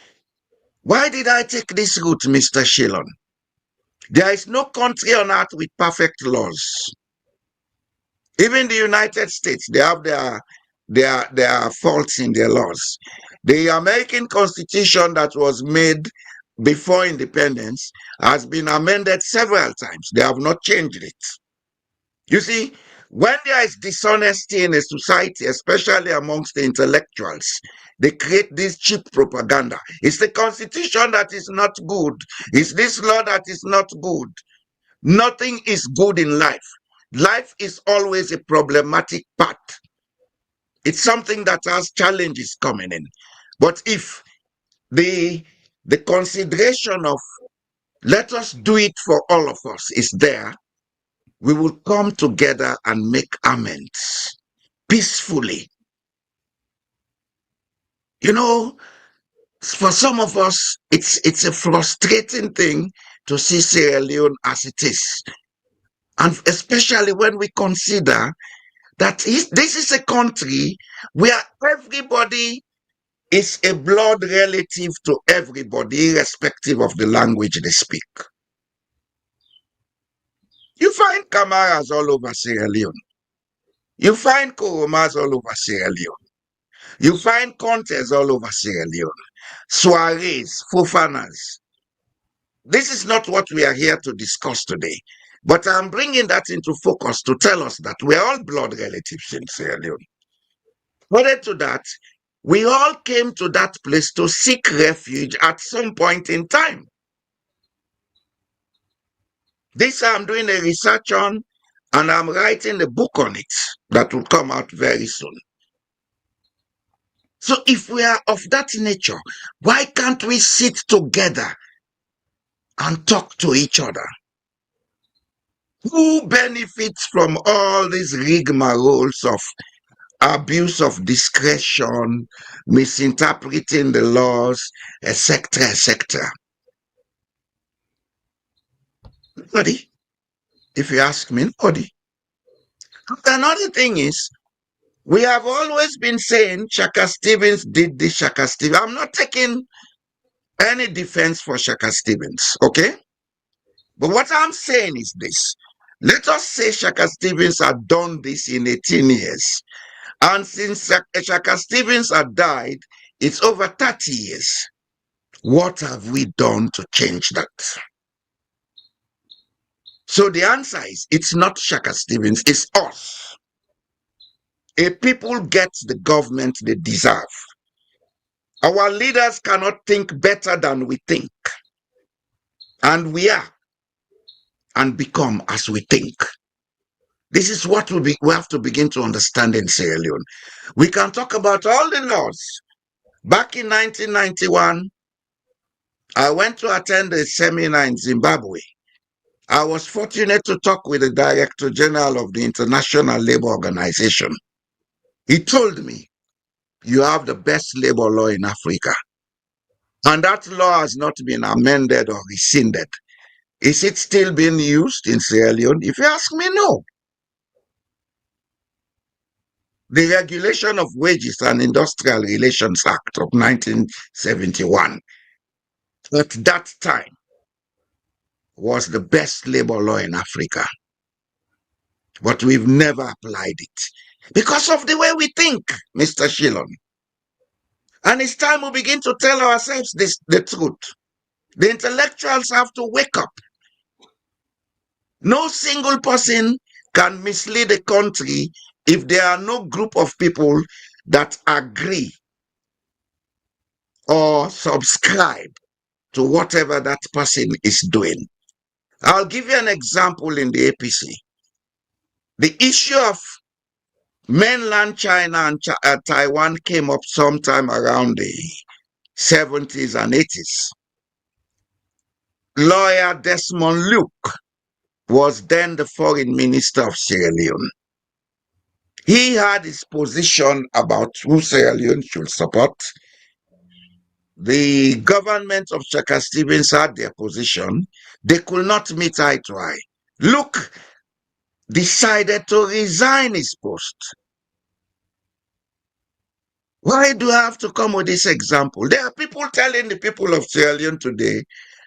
why did I take this route, Mr. Shillon? There is no country on earth with perfect laws. Even the United States, they have their faults in their laws. The American Constitution that was made before independence has been amended several times. They have not changed it. You see, when there is dishonesty in a society, especially amongst the intellectuals, they create this cheap propaganda. It's the constitution that is not good. It's this law that is not good. Nothing is good in life. Life is always a problematic path. It's something that has challenges coming in. But if the the consideration of let us do it for all of us is there, we will come together and make amends peacefully. You know, for some of us, it's a frustrating thing to see Sierra Leone as it is. And especially when we consider that this is a country where everybody is a blood relative to everybody, irrespective of the language they speak. You find Camaras all over Sierra Leone. You find Koromas all over Sierra Leone. You find Contes all over Sierra Leone. Soirees, Fofanas. This is not what we are here to discuss today. But I'm bringing that into focus to tell us that we're all blood relatives in Sierra Leone. Further to that, we all came to that place to seek refuge at some point in time. This I'm doing a research on, and I'm writing a book on it that will come out very soon. So if we are of that nature, why can't we sit together and talk to each other? Who benefits from all these rigmaroles of abuse of discretion, misinterpreting the laws, etc., etc.? Nobody. If you ask me, nobody. Another thing is, we have always been saying Shaka Stevens did this, Shaka Stevens. I'm not taking any defense for Shaka Stevens, okay? But what I'm saying is this. Let us say Shaka Stevens had done this in 18 years. And since Shaka Stevens had died, it's over 30 years. What have we done to change that? So the answer is, it's not Shaka Stevens, it's us. A people get the government they deserve. Our leaders cannot think better than we think. And we are and become as we think. This is what we have to begin to understand in Sierra Leone. We can talk about all the laws. Back in 1991, I went to attend a seminar in Zimbabwe. I was fortunate to talk with the Director General of the International Labour Organization. He told me, you have the best labor law in Africa. And that law has not been amended or rescinded. Is it still being used in Sierra Leone? If you ask me, no. The Regulation of Wages and Industrial Relations Act of 1971 at that time was the best labor law in Africa. But we've never applied it because of the way we think, Mr. Shillon. And it's time we begin to tell ourselves the truth. The intellectuals have to wake up. No single person can mislead a country if there are no group of people that agree or subscribe to whatever that person is doing. I'll give you an example in the APC. The issue of mainland China and Taiwan came up sometime around the 70s and 80s. Lawyer Desmond Luke was then the foreign minister of Sierra Leone. He had his position about who Sierra Leone should support. The government of Shaka Stevens had their position. They could not meet eye to eye. Luke decided to resign his post. Why do I have to come with this example? There are people telling the people of Sierra Leone today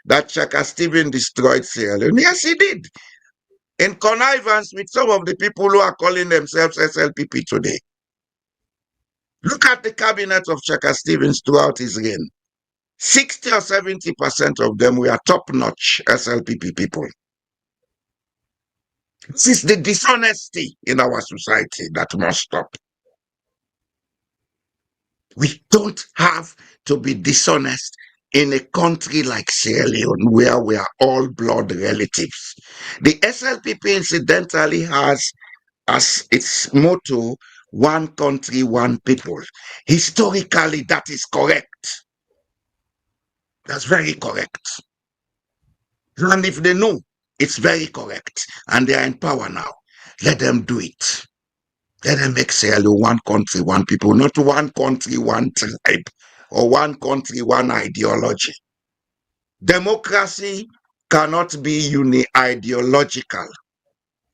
that Shaka Stevens destroyed Sierra Leone. Yes, he did. In connivance with some of the people who are calling themselves SLPP today. Look at the cabinet of Shaka Stevens throughout his reign. 60 or 70% of them were top-notch SLPP people. This is the dishonesty in our society that must stop. We don't have to be dishonest in a country like Sierra Leone where we are all blood relatives. The SLPP incidentally has as its motto, one country, one people. Historically, that is correct. That's very correct. And if they know it's very correct and they are in power now, let them do it. Let them make Sierra Leone one country, one people, not one country, one tribe, or one country, one ideology. Democracy cannot be uni-ideological.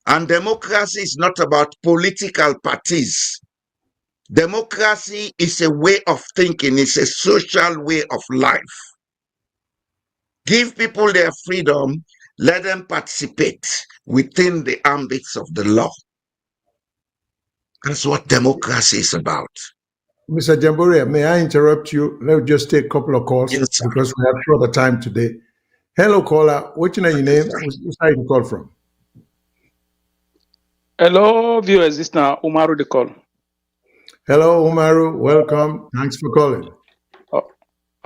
And democracy is not about political parties. Democracy is a way of thinking, it's a social way of life. Give people their freedom, let them participate within the ambits of the law. That's what democracy is about. Mr. Jamboria, may I interrupt you? Let me just take a couple of calls Yes, sir. because we have shorter time today. Hello, caller. What's your Okay, name? sir. Who's side you call from? Hello, viewers. This now Umaru the call. Hello, Umaru. Welcome. Thanks for calling. Oh,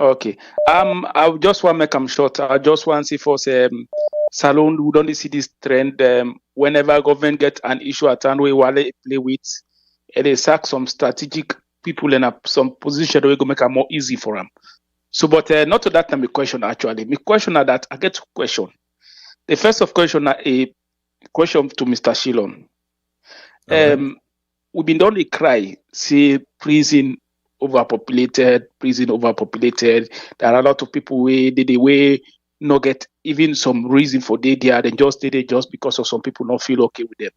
okay. I just want to make them short. I just want to see for salon. We don't see this trend. Whenever government get an issue at hand, we will play with. They sack some strategic people in some position that we go make it more easy for them. So, but not to that time. My question actually. My question are that I get two question. The first of question are a question to Mr. Shilon. All right. We've been only cry, say prison overpopulated. There are a lot of people where they not get even some reason for they there, then just did it just because of some people not feel okay with them.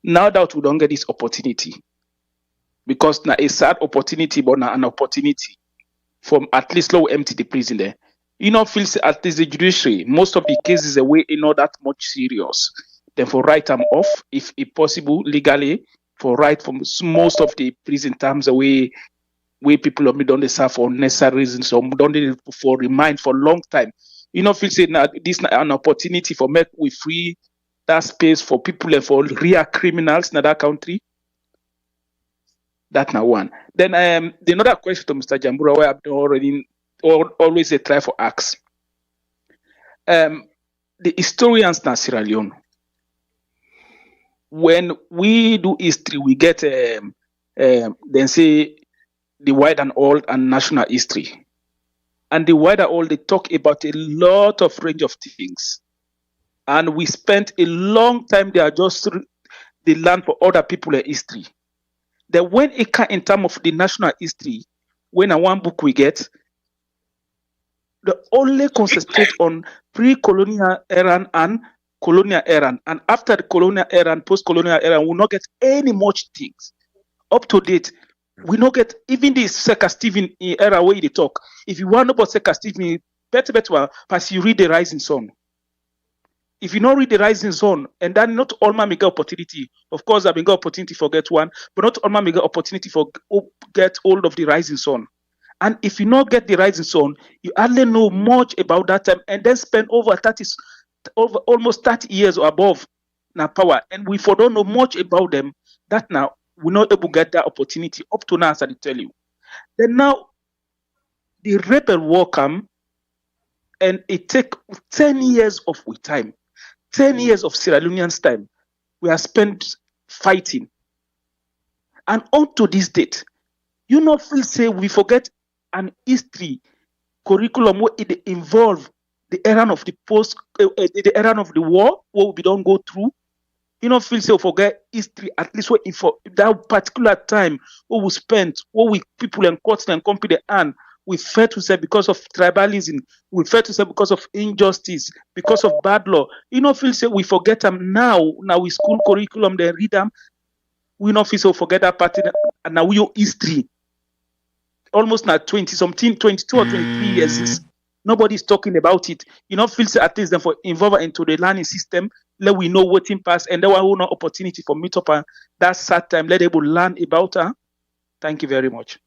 Now that we don't get this opportunity, because now a sad opportunity, but now an opportunity from at least low empty the prison there. You know, feels at least the judiciary, most of the cases away not that much serious. Then for write them off, if possible, legally, for right from most of the prison terms away where people have done serve for unnecessary reasons or don't for remind for a long time. You know, feel say now this is an opportunity for make we free that space for people and for real criminals in that country. That now one. Then the another question to Mr. Jambura, where I've already always a try for ask. The historians in Sierra Leone, when we do history, we get then say the wide and old and national history. And the wide and old, they talk about a lot of range of things. And we spent a long time there just the land for other people in history. Then when it comes in terms of the national history, when a one book we get, they only concentrate on pre-colonial era and colonial era. And after the colonial era and post-colonial era, we will not get any much things. Up to date, we not get even this Second Stephen era where they talk. If you want to know about Second Stephen, better, pass you read the Rising Sun. If you not read the Rising Sun, and then not all man may get opportunity. Of course, I've been got opportunity for get one, but not all man may get opportunity for get hold of the Rising Sun. And if you not get the Rising Sun, you hardly know much about that time, and then spend over almost 30 years or above now power, and we for don't know much about them. That now we're not able to get that opportunity up to now, as I tell you. Then now the rebel war come, and it take 10 years of we time, 10 years of Sierra Leoneans time. We have spent fighting, and on to this date, you not feel say we forget an history curriculum where it involve the era of the era of the war, what we don't go through. You know, feel say forget history, at least what if for that particular time what we spent, what we people and courts and company and we fair to say because of tribalism, we fair to say because of injustice, because of bad law. You know, feel say we forget them now. Now we school curriculum, they read them. We not feel so forget that part, and now we your history. Almost now 20 something, 22 or 23 years. Nobody's talking about it. You know, feel at least them for involve into the learning system. Let we know what in pass, and then we will no opportunity for meet up and that sad time. Let able learn about her. Thank you very much.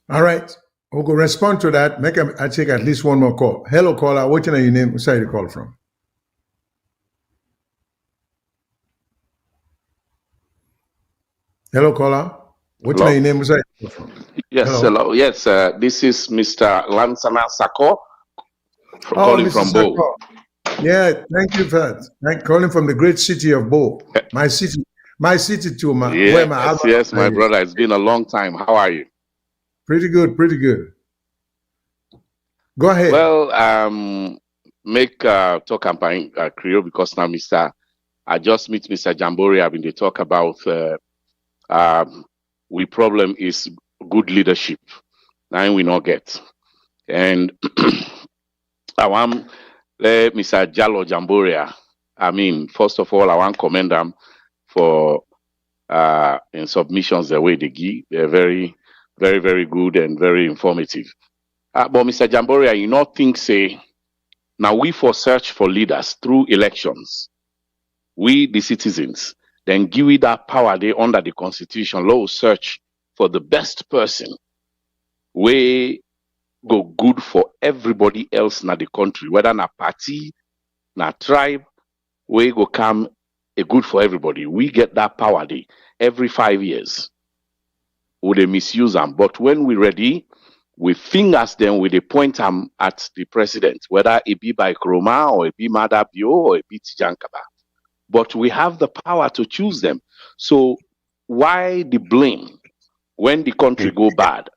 All right. We'll go respond to that. I take at least one more call. Hello, caller. What's your name? Where side you call from? Hello, caller. What's your name? Where side you call from? Yes, hello. Yes, this is Mr. Lansana Sako calling from Bo. Yeah, thank you for that. Calling from the great city of Bo. My city too, where my brother. It's been a long time. How are you? Pretty good. Go ahead. Well, make talk campaign Creole because now I just meet Mr. Jambori. I've been to talk about we problem is good leadership. Now we not get. And I want Mr. Jallo Jamboria. I mean, first of all, I want to commend them for in submissions the way they give. They're very, very, very good and very informative. But Mr. Jamboria, you not think say now we for search for leaders through elections, we the citizens, then give it that power they under the constitution law search for the best person we go good for everybody else in the country, whether na party, na tribe, we go come a good for everybody. We get that power day every 5 years. Would they misuse them? But when we're ready, we fingers them with a point them at the president, whether it be by Kroma or it be Madabio or it be Tijankaba. But we have the power to choose them. So why the blame when the country go bad?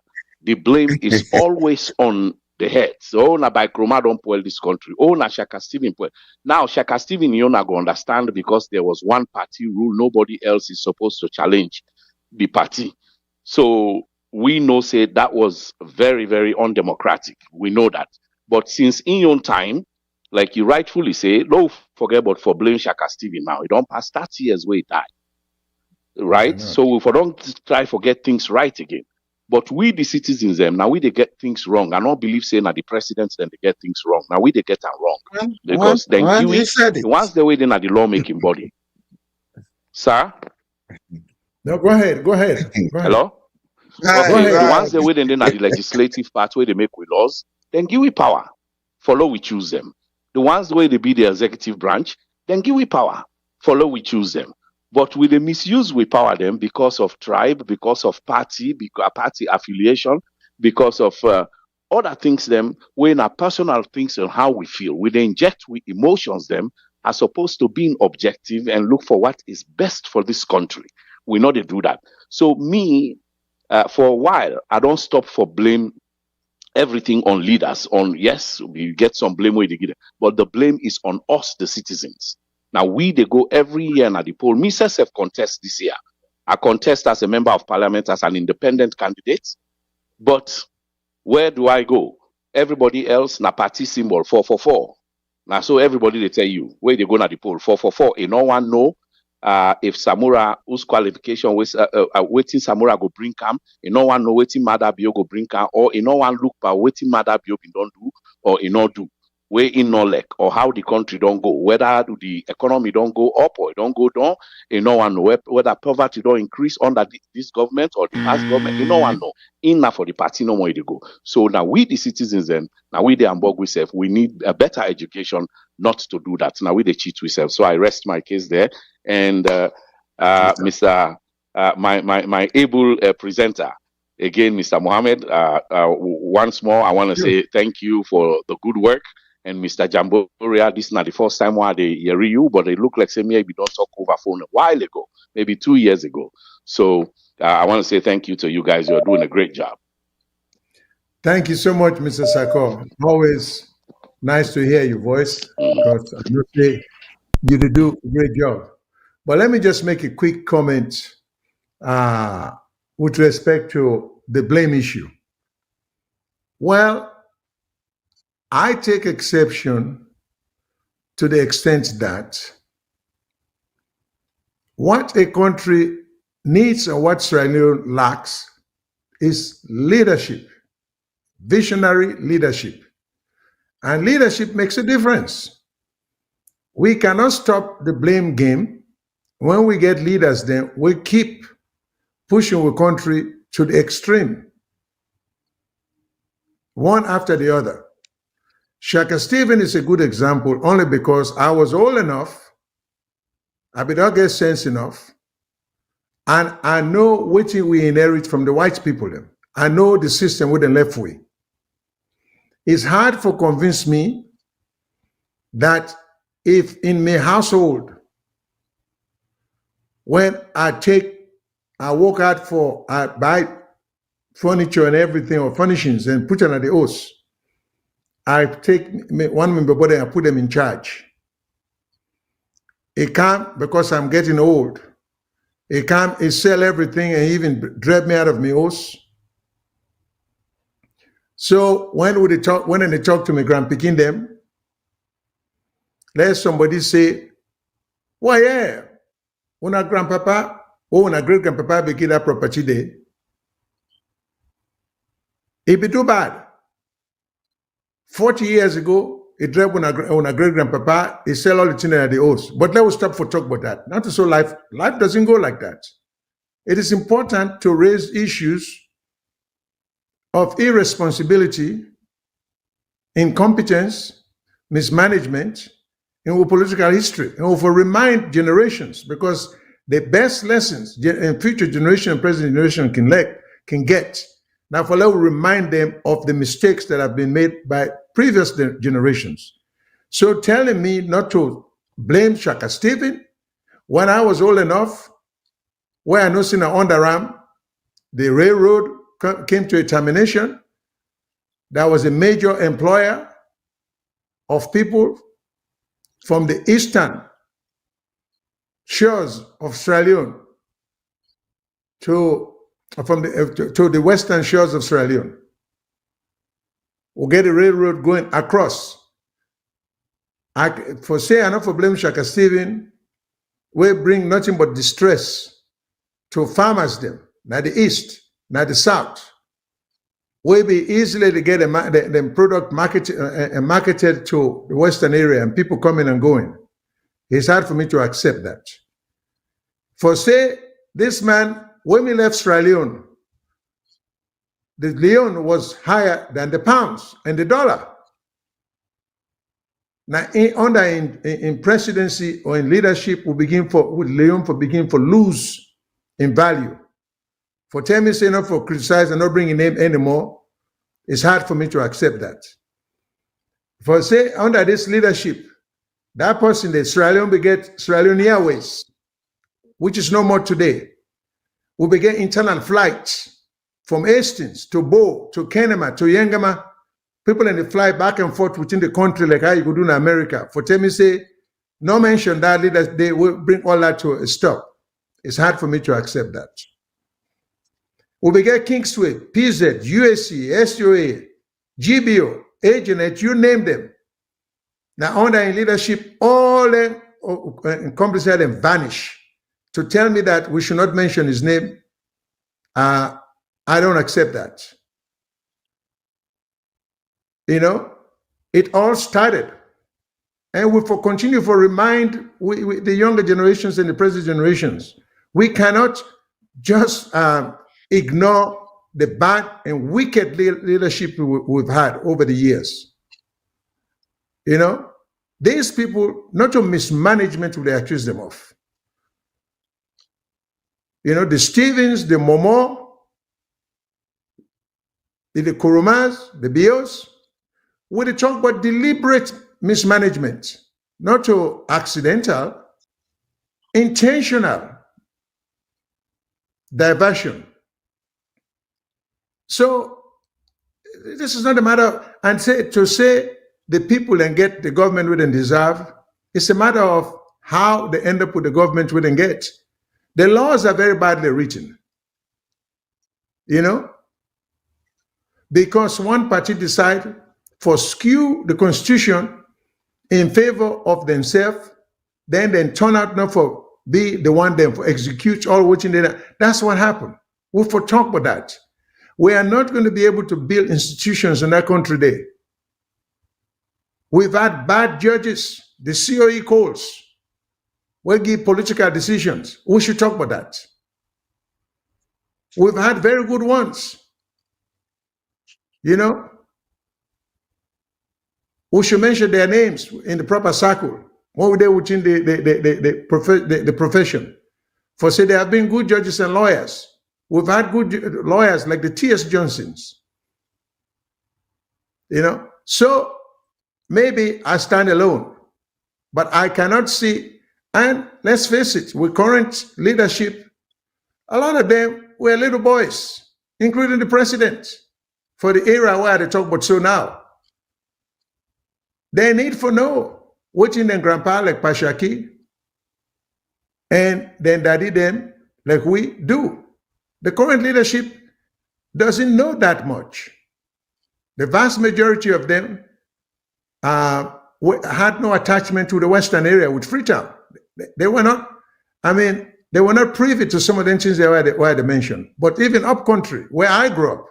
The blame is always on the heads. Oh, na by Kroma don't spoil this country. Oh, na Shaka Stephen spoil. Now, Shaka Stephen, you're not going to understand because there was one party rule. Nobody else is supposed to challenge the party. So we know, say, that was very, very undemocratic. We know that. But since in your own time, like you rightfully say, don't forget about for blame Shaka Stephen now. It don't pass 30 years where he died. Right? So if we don't try to get things right again. But we, the citizens, them now we they get things wrong. I don't believe saying that the presidents then they get things wrong. Now we they get them wrong because then once they wait in at the lawmaking body, sir. No, go ahead. Go ahead. Hello. Okay. Once they wait in at the legislative part where they make with laws, then give we power. Follow we choose them. The ones where they be the executive branch, then give we power. Follow we choose them. But with the misuse, we power them because of tribe, because of party affiliation, because of other things them, when our personal things and how we feel. We inject with emotions them as opposed to being objective and look for what is best for this country. We know they do that. So me, for a while, I don't stop for blame everything on leaders. On yes, we get some blame where they get it, but the blame is on us, the citizens. Now they go every year at the poll. Me self contest this year. I contest as a member of parliament as an independent candidate. But where do I go? Everybody else na party symbol 444. Now so everybody they tell you where they go at the poll 444. You no one know if Samura whose qualification was waiting Samura go bring cam. You no one know waiting Madabio go bring cam, or you no one look by waiting Madabio don't do or you not do. Way in no like or how the country don't go, whether the economy don't go up or it don't go down, you know one know whether poverty don't increase under this government or the past government, you know one know. Enough for the party no more to go. So now we the citizens then, now we the Hamburg we self, we need a better education not to do that. Now we the cheat we self. So I rest my case there. And Mr. My able presenter. Again, Mr. Mohammed, once more, I want to say thank you for the good work. And Mr. Jamboria, this is not the first time why they hear you, but it look like say maybe don't talk over phone a while ago, maybe 2 years ago. So I want to say thank you to you guys. You're doing a great job. Thank you so much, Mr. Sako. Always nice to hear your voice because I know you do a great job. But let me just make a quick comment with respect to the blame issue. Well, I take exception to the extent that what a country needs and what Sierra Leone lacks is leadership, visionary leadership. And leadership makes a difference. We cannot stop the blame game. When we get leaders, then we keep pushing the country to the extreme, one after the other. Shaka Stephen is a good example only because I was old enough, I did not get sense enough, and I know what we inherit from the white people. I know the system with the left way. It's hard for convince me that if in my household, when I work out for, I buy furniture and everything or furnishings and put it on the house, I take one member body and put them in charge. It can't, because I'm getting old, it can't sell everything and even drive me out of my house. So when they talk to me grandpicking them, let somebody say, well, yeah, una grandpapa oh, na great grandpapa be get that property there. It be too bad. 40 years ago, he drew on a great grandpapa, he sell all the things that they owes. But let us stop for talk about that. Not to so life doesn't go like that. It is important to raise issues of irresponsibility, incompetence, mismanagement in our political history, and for remind generations, because the best lessons in future generation and present generation can get. Now, for let remind them of the mistakes that have been made by previous generations. So telling me not to blame Shaka Stephen when I was old enough, where I know seen an underarm, the railroad came to a termination. That was a major employer of people from the eastern shores of Sierra Leone to the western shores of Sierra Leone. We'll get a railroad going across. For say, I not for blame Shaka Stephen, we bring nothing but distress to farmers them, not the east, not the south. We be easily to get the product marketed to the western area and people coming and going. It's hard for me to accept that. For say, this man, when we left Sierra Leone, the Leone was higher than the pounds and the dollar. Now, in presidency or in leadership, Leone begin for lose in value. For tell me, say not for criticize and not bring a name anymore, it's hard for me to accept that. For say under this leadership, that person, the Sierra Leone beget Sierra Leone Airways, which is no more today. We began internal flights from Hastings to Bo to Kenema to Yengama. People in the fly back and forth within the country like how you could do in America. For tell me, say, no mention that leaders, they will bring all that to a stop. It's hard for me to accept that. We began Kingsway, PZ, USC, SUA, GBO, Agenet, you name them. Now under in leadership, all them accomplices them vanish. To tell me that we should not mention his name, I don't accept that. You know, it all started. And we continue to remind the younger generations and the present generations, we cannot just ignore the bad and wicked leadership we've had over the years. You know, these people, not to mismanagement will they accuse them of. You know, the Stevens, the Momo, the Kurumas, the Bios, we they talk about deliberate mismanagement, not to accidental, intentional diversion. So this is not a matter, and to say the people and get the government we didn't deserve, it's a matter of how they end up with the government we didn't get. The laws are very badly written, you know, because one party decide for skew the constitution in favor of themselves, then turn out not for be the one them for execute all which in there. That's what happened. We for talk about that. We are not going to be able to build institutions in that country there. We've had bad judges, the COE calls. We give political decisions. We should talk about that. We've had very good ones. You know, we should mention their names in the proper circle. What were they within the profession? For say there have been good judges and lawyers. We've had good lawyers like the T.S. Johnsons. You know, so maybe I stand alone, but I cannot see. And let's face it, with current leadership, a lot of them were little boys, including the president, for the era where they talk about so now. They need to know what in their grandpa like Pashaki, and then daddy them like we do. The current leadership doesn't know that much. The vast majority of them had no attachment to the Western area with Freetown. They were not, I mean, They were not privy to some of the things were they mentioned. But even up country, where I grew up,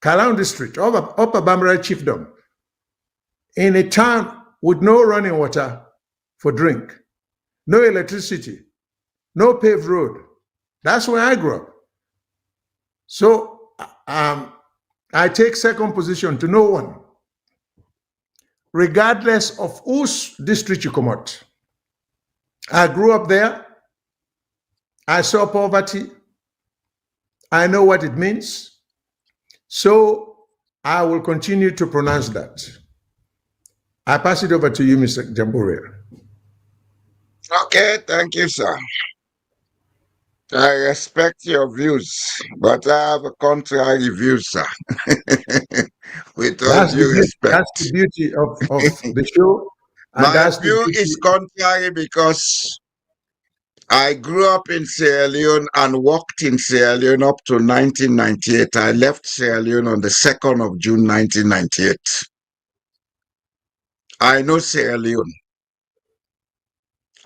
Kalang district, Upper Bambara Chiefdom, in a town with no running water for drink, no electricity, no paved road. That's where I grew up. So I take second position to no one, regardless of whose district you come out. I grew up there. I saw poverty. I know what it means. So I will continue to pronounce that. I pass it over to you, Mr. Jamburia. Okay, thank you, sir. I respect your views, but I have a contrary view, sir. With all due respect. That's the beauty of the show. And My that's the view beauty. is contrary because I grew up in Sierra Leone and worked in Sierra Leone up to 1998. I left Sierra Leone on the 2nd of June, 1998. I know Sierra Leone.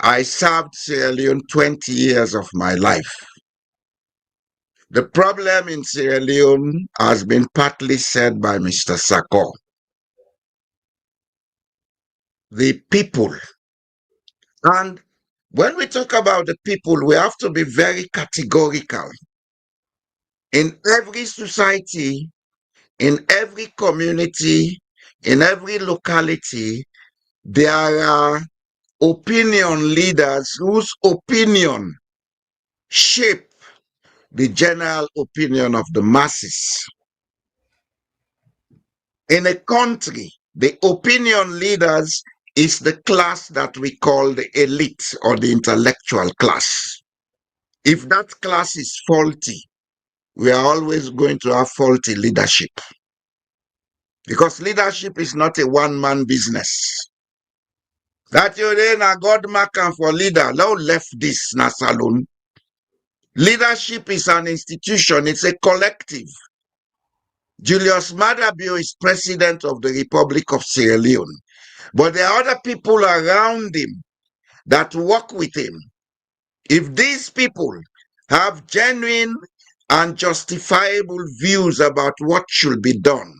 I served Sierra Leone 20 years of my life. The problem in Sierra Leone has been partly said by Mr. Sako. The people. And when we talk about the people, we have to be very categorical. In every society, in every community, in every locality, there are opinion leaders whose opinion shape the general opinion of the masses. In a country, the opinion leaders is the class that we call the elite or the intellectual class. If that class is faulty, we are always going to have faulty leadership. Because leadership is not a one-man business. That you then a God marker for leader. Now left this na salon. Leadership is an institution, it's a collective. Julius Maada Bio is president of the Republic of Sierra Leone. But there are other people around him that work with him. If these people have genuine and justifiable views about what should be done,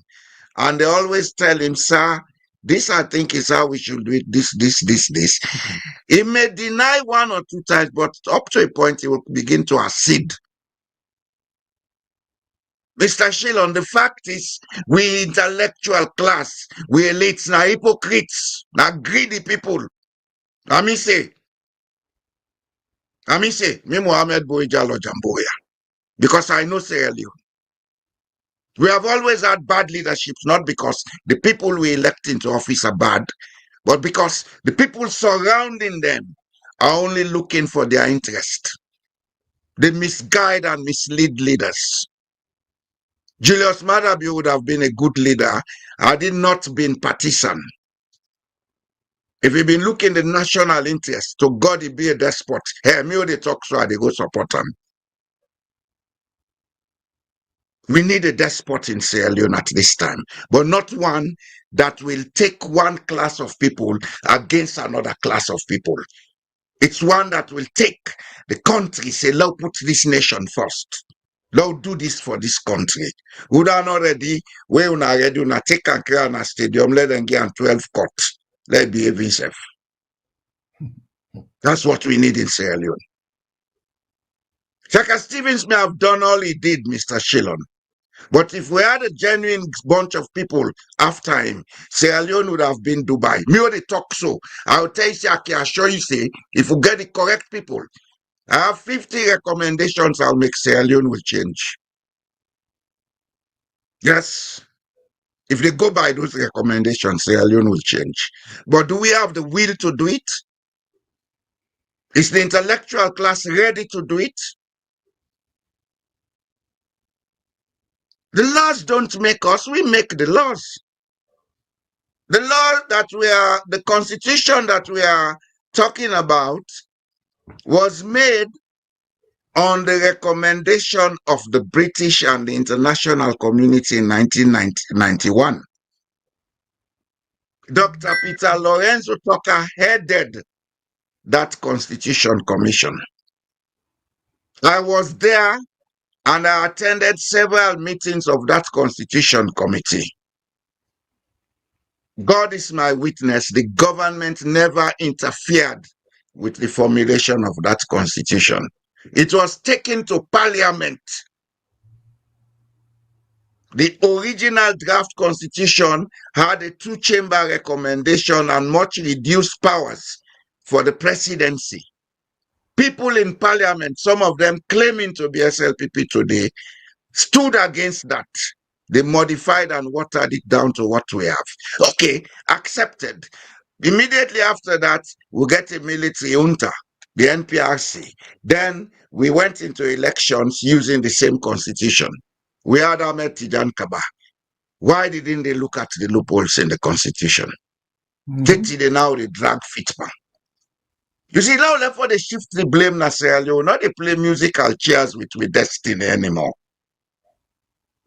and they always tell him, sir, this I think is how we should do it, this. He may deny one or two times, but up to a point he will begin to accede. Mr. Shillon, the fact is, we intellectual class, we elites, now hypocrites, now greedy people. I say, me Mohammed Boijalo Jamboya, because I know Sierra Leone. We have always had bad leadership, not because the people we elect into office are bad, but because the people surrounding them are only looking for their interest. They misguide and mislead leaders. Julius Maada Bio would have been a good leader had he not been partisan. If he'd been looking the national interest, to God he be a despot. Hey, me they talk so they go support him. We need a despot in Sierra Leone at this time, but not one that will take one class of people against another class of people. It's one that will take the country, say, Lord, put this nation first. Lord, do this for this country. Who are not ready, we are not ready, we take and create a stadium, let them get 12 courts. Let behave safe. That's what we need in Sierra Leone. Shaka Stevens may have done all he did, Mr. Shillon. But if we had a genuine bunch of people after him, Sierra Leone would have been Dubai. Me when they talk so, I'll tell you, I can assure you, say, if we get the correct people, I have 50 recommendations I'll make Sierra Leone will change. Yes. If they go by those recommendations, Sierra Leone will change. But do we have the will to do it? Is the intellectual class ready to do it? The laws don't make us, we make the laws. The law that the constitution that we are talking about was made on the recommendation of the British and the international community in 1991. Dr. Peter Lorenzo Tucker headed that Constitution Commission. I was there and I attended several meetings of that Constitution Committee. God is my witness, the government never interfered with the formulation of that Constitution. It was taken to Parliament. The original draft Constitution had a two-chamber recommendation and much reduced powers for the presidency. People in Parliament, some of them claiming to be SLPP today, stood against that. They modified and watered it down to what we have. Okay, accepted. Immediately after that, we get a military junta, the NPRC. Then we went into elections using the same constitution. We had Ahmed Tijan Kaba. Why didn't they look at the loopholes in the constitution? They now they drag Fitman. You see, now therefore they shift the blame na Sierra Leone, not they play musical chairs with destiny anymore.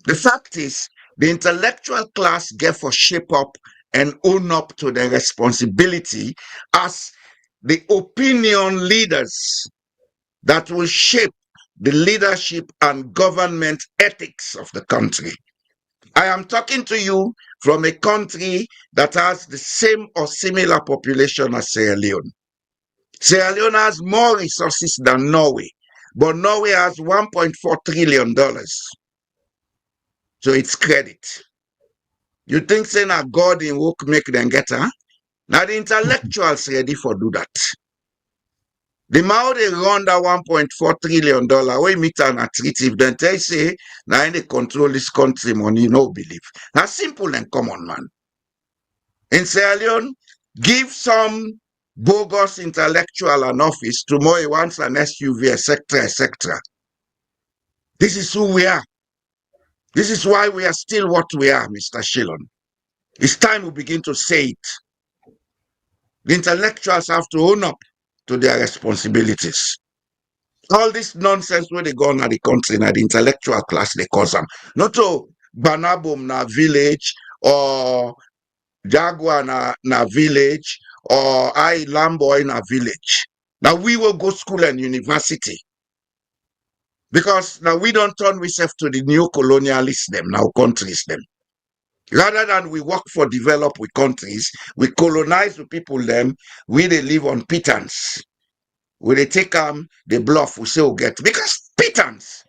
The fact is, the intellectual class get for shape up and own up to their responsibility as the opinion leaders that will shape the leadership and government ethics of the country. I am talking to you from a country that has the same or similar population as Sierra Leone. Sierra Leone has more resources than Norway, but Norway has $1.4 trillion. So it's credit. You think saying a God in work make them get her? Now the intellectuals ready for do that. The more they run that $1.4 trillion, we meet an attritive, then they say, now they control this country money, you no believe. That's simple and common, man. In Sierra Leone, give some bogus intellectual an office, tomorrow he wants an SUV, etc., etc. This is who we are. This is why we are still what we are, Mr. Shillon. It's time we begin to say it. The intellectuals have to own up to their responsibilities. All this nonsense where they go on at the country, na the intellectual class, they cause them. Not to Banabum na village or Jaguar na village or I Lamboy na village. Now we will go school and university. Because now we don't turn ourselves to the new colonialists them, now countries them. Rather than we work for develop with countries, we colonize the people them, we they live on pittance. We they take the bluff, we say we get. Because pittance.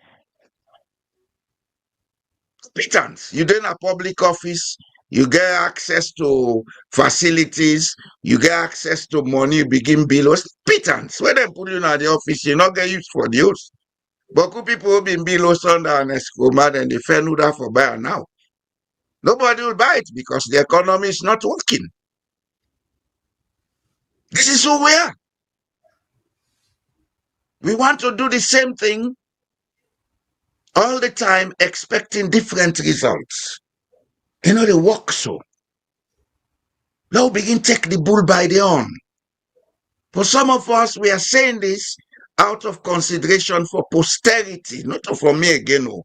You then a public office, you get access to facilities, you get access to money, you begin bills. Pittance. When they put you in the office, you not get used for the use. But good people who been bills under an escomad and they fair that for buy now. Nobody will buy it because the economy is not working. This is who we are. We want to do the same thing all the time, expecting different results. You know, they work so. Now begin take the bull by the horn. For some of us, we are saying this out of consideration for posterity, not for me again. No.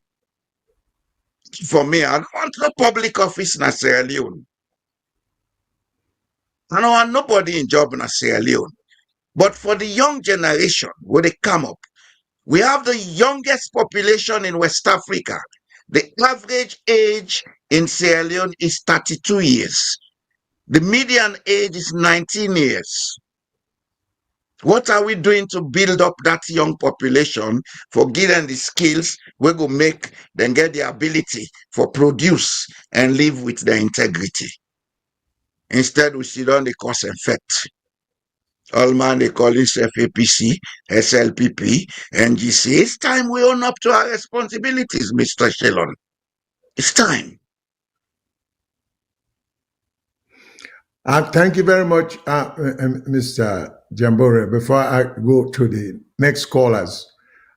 For me, I don't want no public office in Sierra Leone. I don't want nobody in job in Sierra Leone. But for the young generation, when they come up, we have the youngest population in West Africa. The average age in Sierra Leone is 32 years. The median age is 19 years. What are we doing to build up that young population for giving the skills we go make them get the ability for produce and live with their integrity? Instead, we sit on the cause effect. All man they call it FAPC, SLPP, NGC. It's time we own up to our responsibilities, Mr. Shillon. It's time. Thank you very much, Mr. Jambore. Before I go to the next callers,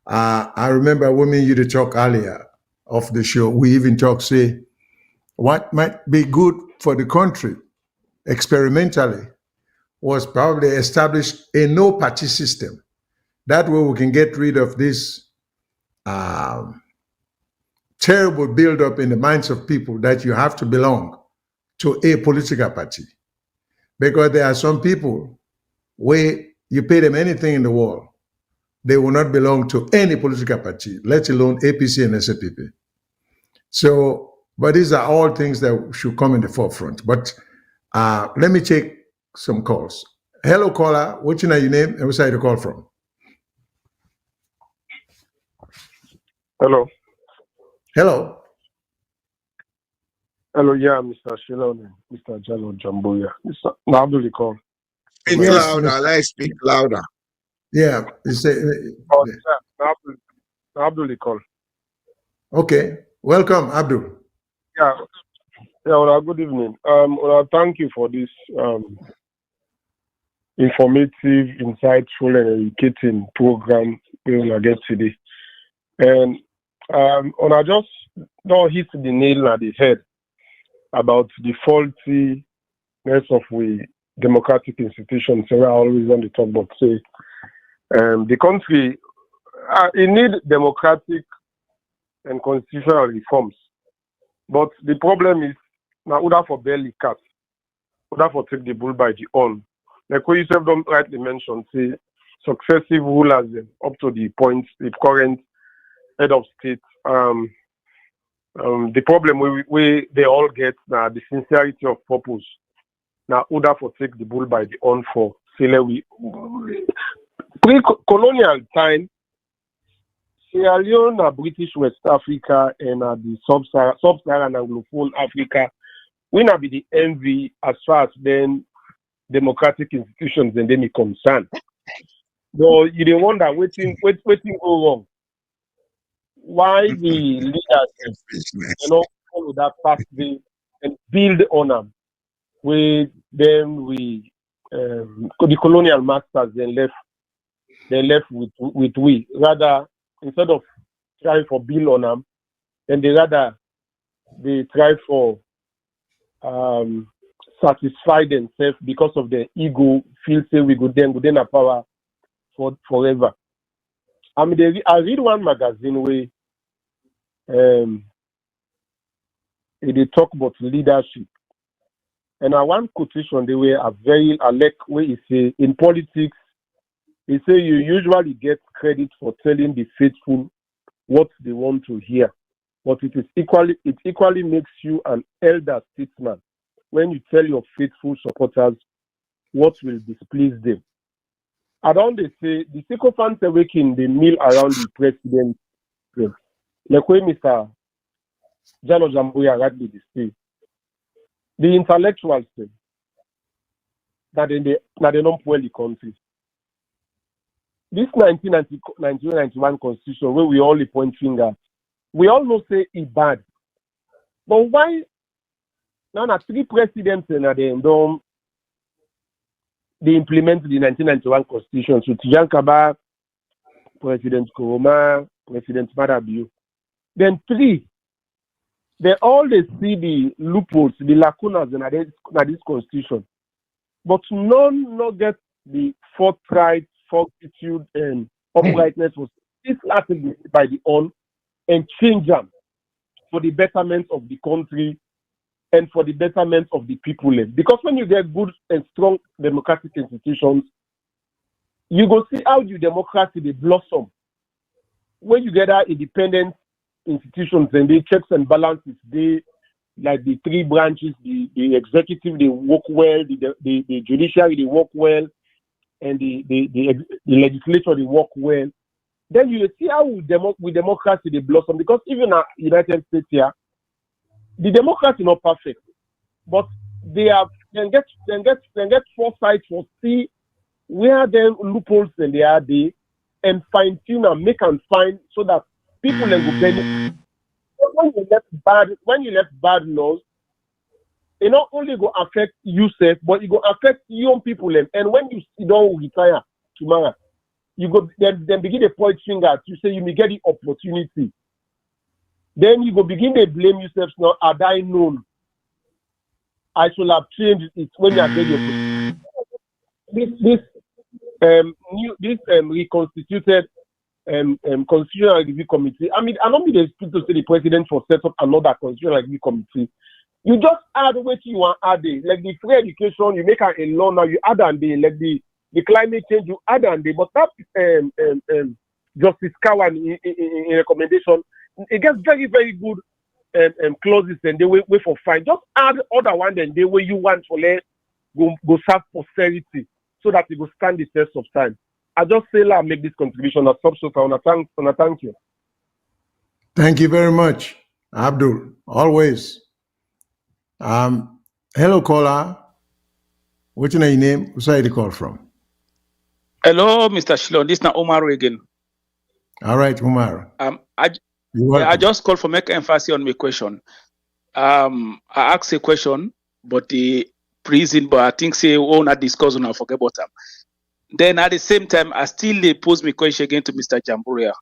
I remember when you to talk earlier of the show. We even talk, say, what might be good for the country experimentally was probably establish a no-party system. That way we can get rid of this terrible build-up in the minds of people that you have to belong to a political party. Because there are some people where you pay them anything in the world, they will not belong to any political party, let alone APC and SAPP. So, but these are all things that should come in the forefront. But let me take some calls. Hello, caller. What's your name and where you call from? Hello. Hello. Hello, yeah, Mr. Leone, Mr. Jalo Jambuya. Mr. Nabduli call. Speak Yes, louder. Mr. Let's speak louder. Yeah. Oh, yeah, Nabduli call. Okay. Welcome, Abdul. Yeah, well, good evening. Well, thank you for this informative, insightful, and educating program we're gonna get today. And I just don't hit the nail on the head about the faultiness of we democratic institutions. So I always want to talk about say the country it need democratic and constitutional reforms. But the problem is now order for belly cat, order for take the bull by the horn. Like what you have done rightly mentioned, say successive rulers up to the point the current head of state. The problem we they all get now the sincerity of purpose. Now order for take the bull by the horn for say we pre-colonial time. Sierra Leone, British West Africa, and the sub-Saharan Anglophone Africa, we not be the envy as far as then democratic institutions and then it concerned. So you don't wonder waiting go wrong. Why the leaders follow that pathway and build on them? We the colonial masters then left with we rather. Instead of trying for bill on them, then they try for satisfy themselves because of their ego, feel say we go then have power for forever. I mean, I read one magazine where they talk about leadership, and I one quotation they were I like where it say in politics. They say you usually get credit for telling the faithful what they want to hear, but it equally makes you an elder statesman when you tell your faithful supporters what will displease them. I don't they say the sycophants are waking the meal around the president. Like when Mr. Jalo Jambuya rightly say, the intellectuals say that they don't pull the country. This 1991 constitution, where we only point finger, we all know say it bad. But why now 3 presidents and they implement the 1991 constitution? So Tijan Kaba, President Koroma, President Marabiu. Then 3, they all they see the loopholes, the lacunas in this constitution. But none not get the forthright fortitude and uprightness was this lasted by the on and change them for the betterment of the country and for the betterment of the people. Because when you get good and strong democratic institutions, you go see how the democracy they blossom. When you get our independent institutions and the checks and balances, they like the 3 branches, the executive they work well, the judiciary they work well, and the legislature they work well, then you see how with democracy they blossom. Because even in United States here, the democracy is not perfect, but they can get foresight for see where them loopholes and they are there and fine tune and make and find so that people then go benefit. When you left bad laws, it not only go affect yourself, but it go affect young people. And when you don't retire tomorrow, you go then begin to point finger to say you may get the opportunity. Then you go begin to blame yourself now. Had I known, I should have changed it when you are getting this reconstituted constitutional review committee. I mean, I don't mean to speak to say the president for set up another constitutional review committee. You just add what you want add it. Like the free education, you make a law now, you add and they like the the climate change you add on there. But that Justice Cowan in recommendation, it gets very, very good clauses and they wait for fine. Just add other one then the way you want to let go serve posterity so that it will stand the test of time. I just say I make this contribution as substance. I want to thank you. Thank you very much, Abdul. Always. Hello, caller. What's your name? Where you call from? Hello, Mr. Shilon. This is Omar again. All right, Umar. I just called for make emphasis on my question. I asked a question, but the prison, but I think say we not discuss on. I forget about them. Then at the same time, I still pose my question again to Mr. Jamburia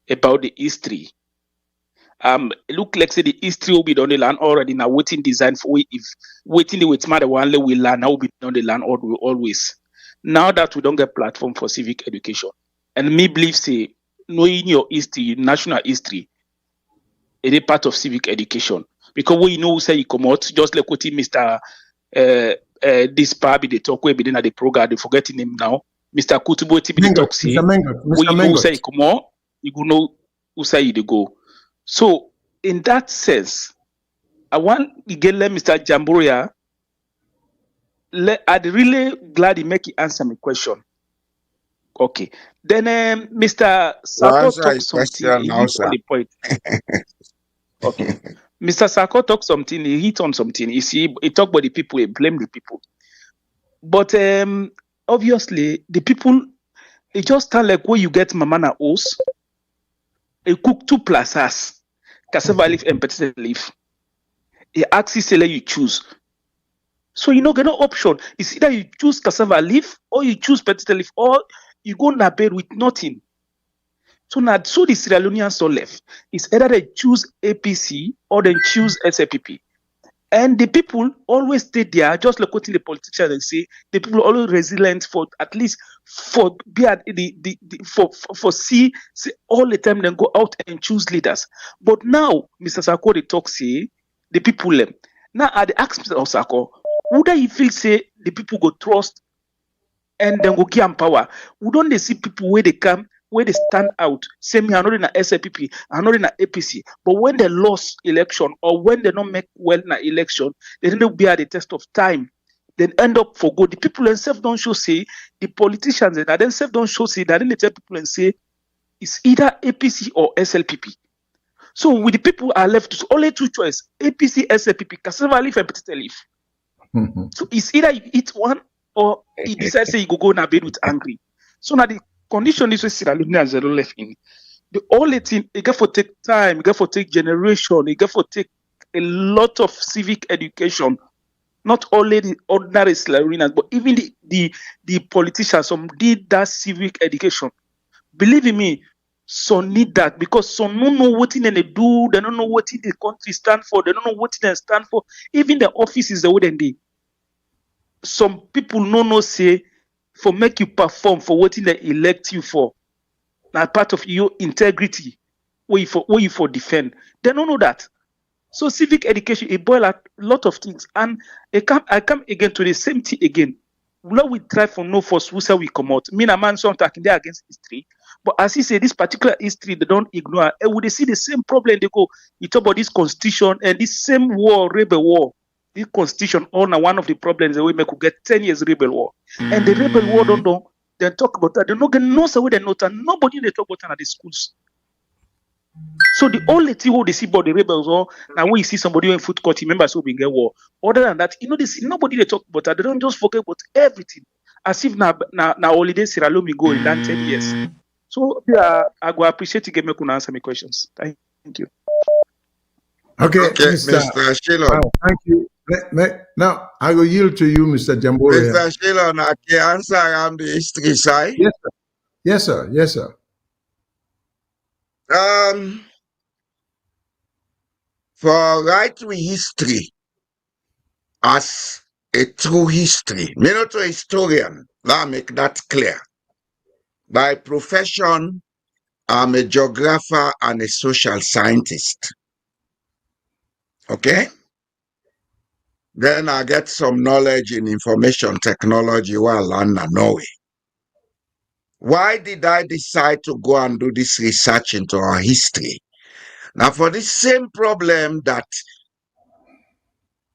about the history. It look like say the history will be on the land already now. Waiting design for if waiting the wait matter one we learn now will be on the land always. Now that we don't get platform for civic education, and me believe say knowing your history, national history, it is part of civic education because we know say you come out just like what Mr. This probably they talk way within the program. They forgetting him now. Mr. Kutubo TB talk say we know say you come out, you go know who say you go. So in that sense, I want to get Mr. Jamburia. I'm really glad he make you answer my question. Okay. Then Mr. Sako talk something. He hit on the point. Okay. Mr. Sako talk something. He hit on something. You see, he talk about the people. He blame the people. But obviously, the people, it just stand like where you get Mamana Os. He cook 2 plazas, cassava leaf and potato leaf. He asks you let you choose. So you know, get no option. It's either you choose cassava leaf or you choose potato leaf or you go na bed with nothing. So now, so the Sierra Leoneans so left. It's either they choose APC or they choose SAPP. And the people always stay there, just like what the politicians and say, the people are always resilient for at least for be at for see all the time then go out and choose leaders. But now, Mr. Sako they talk say the people them. Now at the ask Mr. Sako, would I feel say the people go trust and then go give them power? We don't they see people where they come, where they stand out, say me I'm not in a SAPP, I'm not in a APC, but when they lost election or when they don't make well in an election, they don't be at the test of time, then end up for good. The people themselves don't show say, the politicians and themselves don't show say, that they tell people and say, it's either APC or SLPP. So with the people are left to only 2 choices, APC, SLPP, cassava leaf and potato leaf. So it's either you eat one or he decides say you go na bed with angry. So now the condition is Sierra Leone has zero left in. The only thing it got for take time, it got for take generation, it got for take a lot of civic education. Not only the ordinary Sierra Leoneans, but even the politicians, some did that civic education. Believe in me, some need that because some don't know what they do, they don't know what the country stand for, they don't know what they stand for. Even the office is the way they do. Some people no say for make you perform for what they elect you for. Now part of your integrity, where you for defend. They don't know that. So civic education, it boil a lot of things. And I come again to the same thing again. Now we try for no force, who say we come out. Me and a man so talking there against history. But as he say, this particular history, they don't ignore. And when they see the same problem, they go, you talk about this constitution and this same war, rebel war. This constitution, all now one of the problems that we make could get 10 years rebel war. And the rebel war don't know. They talk about that. They don't get no way they know that. Nobody they talk about that at the schools. So the only thing what they see about the rebels or now when you see somebody in foot court, remember so we get war. Other than that, they see nobody they talk about that. They don't just forget about everything. As if now holiday Sierra Leone go in that 10 years. So yeah, I go appreciate you me to answer my questions. Thank you. Okay, Mr. Shilon. Thank you. Now I will yield to you, Mr. Jamburia. Mr. Shilon, I can answer on the history side. Yes, sir. Yes, sir. Yes, sir. For right to history as a true history, me not a historian, let me make that clear. By profession, I'm a geographer and a social scientist. Okay? Then I get some knowledge in information technology while I learn Norway. Why did I decide to go and do this research into our history? Now, for this same problem that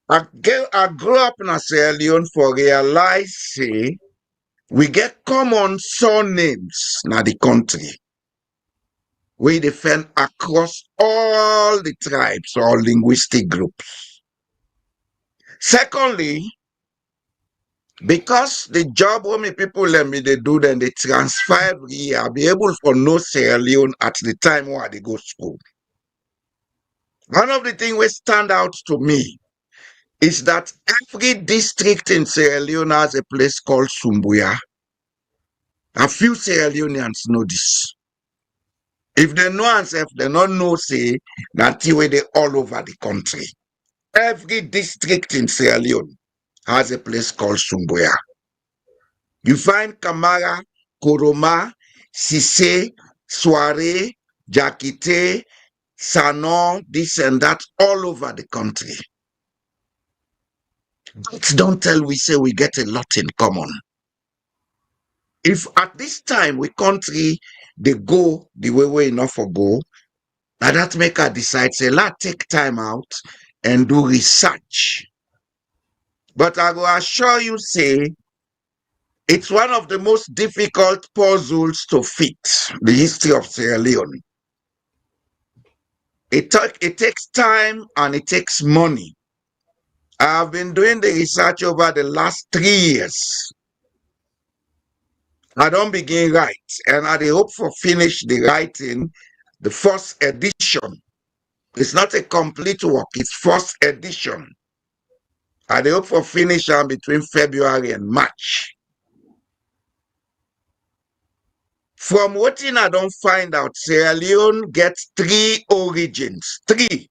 I grew up in Sierra Leone for realizing we get common surnames in the country. We defend across all the tribes or linguistic groups. Secondly, because the job when me people let me they do, then they transfer every year, I'll be able to know Sierra Leone at the time where they go to school. One of the things which stand out to me is that every district in Sierra Leone has a place called Sumbuya. A few Sierra Leoneans know this. If they know and if they don't know, say, that they all over the country. Every district in Sierra Leone has a place called Sumbuya. You find Kamara, Koroma, Sise, Soare, Jakite, Sanon, this and that, all over the country. Don't tell we say we get a lot in common. If at this time we country they go the way we enough for go, now that make her decide, say, let's take time out and do research. But I will assure you, say, it's one of the most difficult puzzles to fit, the history of Sierra Leone. It takes time and it takes money. I've been doing the research over the last 3 years. I don't begin right, and I hope for finish the writing, the first edition. It's not a complete work, it's first edition. I hope for finish between February and March. From what I don't find out, Sierra Leone gets 3 origins. 3.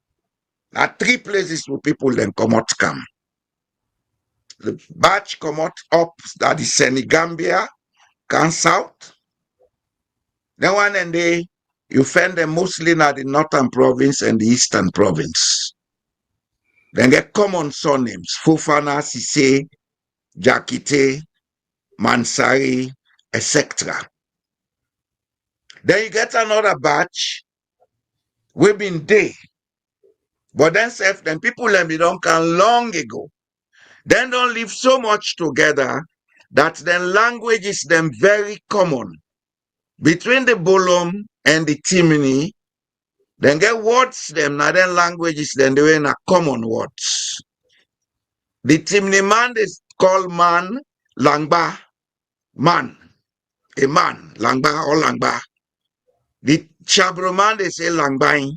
Now 3 places where people then come out come. The batch come out up that is Senegambia, come south. Then one and day you find them mostly in the northern province and the eastern province. Then get common surnames: Fofana, Sise, Jakite, Mansari, etc. Then you get another batch, we've been there. But then people let me don't come long ago. Then don't live so much together that then language is them very common. Between the Bolom and the Timini, then get words them, now then languages then they were in a common words. The Timni man is called man, Langba, man, a man, Langba or Langba. The Chabro man they say Langbain.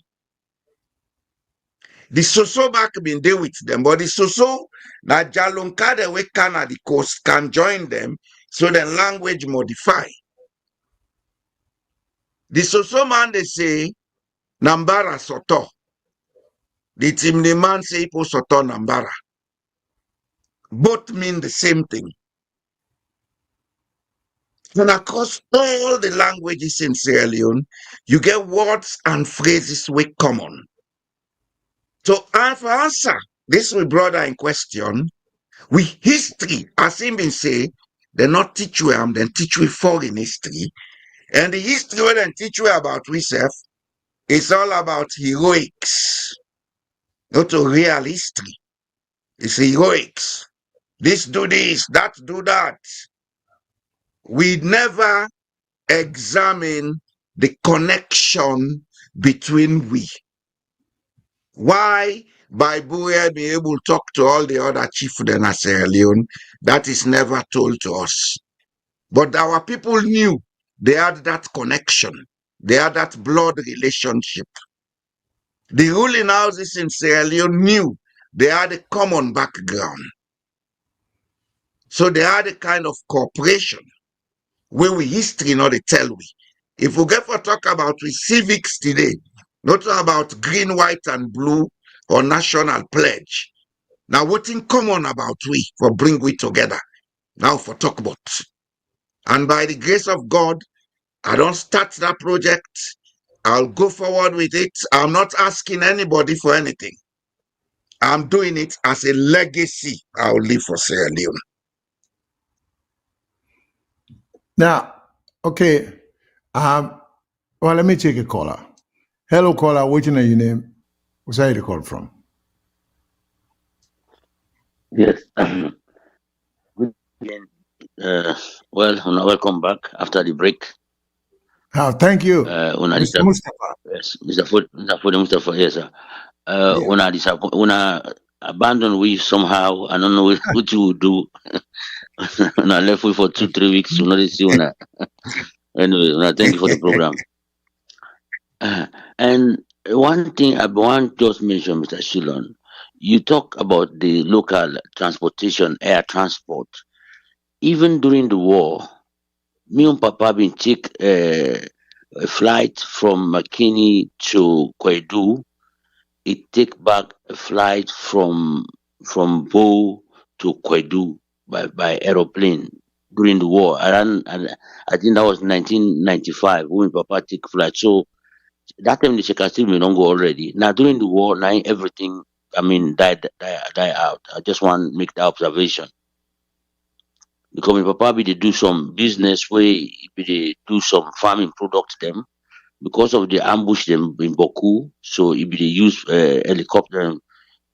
The Soso back been there with them, but the Soso, na Jalunka we can at the coast can join them, so then language modify. The Soso man they say Nambara Soto. The Timni man say Ipo Soto Nambara. Both mean the same thing. And across all the languages in Sierra Leone, you get words and phrases with common. So, and for answer this we brother in question, we history, as him been say, they not teach you then teach you foreign history. And the history we then teach you about ourselves is all about heroics, not a real history. It's heroics. This do this, that do that. We never examine the connection between we. Why Bible be able to talk to all the other chiefs in Sierra Leone, that is never told to us. But our people knew they had that connection. They had that blood relationship. The ruling houses in Sierra Leone knew they had a common background. So they had a kind of cooperation where we history not they tell we. If we get for talk about we civics today, not about green, white, and blue or national pledge. Now what in common about we for bring we together? Now for talk about. And by the grace of God, I don't start that project. I'll go forward with it. I'm not asking anybody for anything. I'm doing it as a legacy I'll leave for Sierra Leone. Now, okay. Well, let me take a caller. Hello, caller. What's your name? Where's you call from? Yes. Good again. Welcome back after the break. Thank you, Una Mr. Mustafa. yes, Mr. Fode Mustafa, yes, sir. Yeah. Una abandon we somehow. I don't know what you will do. Una left we for 2-3 weeks. We not see una. Anyway, una thank you for the program. And one thing I want just mention, Mr. Shilon, you talk about the local transportation, air transport. Even during the war, me and Papa been take a flight from McKinney to Kwedu. It take back a flight from Bo to Kwedu by aeroplane during the war. I think that was 1995 when Papa take flight. So that time the Czechoslovakia may not go already. Now during the war, now everything die out. I just want to make the observation. Because my papa be they do some business where be they do some farming products them because of the ambush them in Boku. So it be they use helicopter,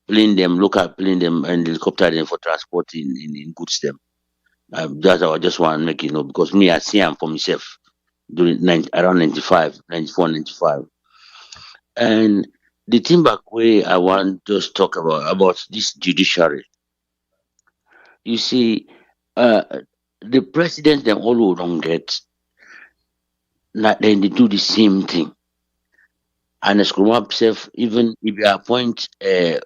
plane them, local plane them, and helicopter them for transport in goods them. That's how I just want to make you know because me I see am for myself during around 95, 94, 95. And the thing back way I want just talk about this judiciary. You see, uh, the president them all don't get. Then they do the same thing. And the scrum up self, even if you appoint that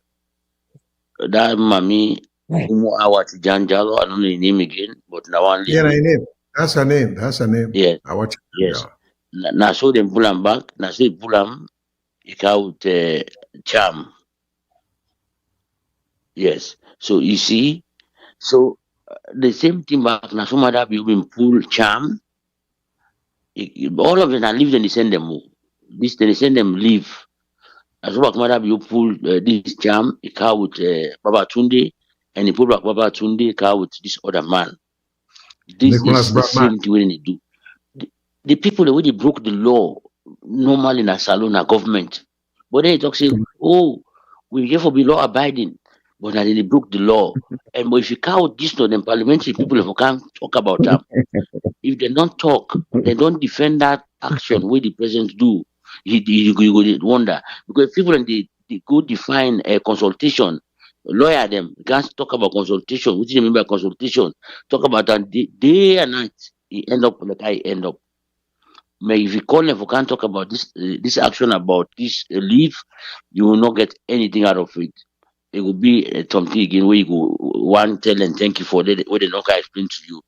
mommy Umu Awati Janjalo, I don't know the name again, but now one Yeah, lady. name. That's her name. That's her name. Yeah, I watch it. yes. Yeah. Now so them pull them back, now so pull them out charm. Yes. So you see, so the same thing back now some other people been pull charm. All of them are leave, then they send them home. This then they send them leave. As well, Mother, you pull this jam, a car with Baba Tunde, and he pull back Baba Tunde, car with this other man. This Nicholas is the Bradman. same thing when they do. The people that really broke the law normally in a salon, a government. But then they talk say, oh, we're here for be law abiding. But then they broke the law. And but if you count this to them parliamentary people, if you can't talk about them, if they don't talk, they don't defend that action where the president do, you go wonder. Because people and they go define a consultation, lawyer them, can't talk about consultation. What do you mean by consultation? Talk about that day and night. He end up like I end up. May if you call them, if you can't talk about this action about this leave, you will not get anything out of it. It will be something again where you go one tell and thank you for that what they not can explain to you.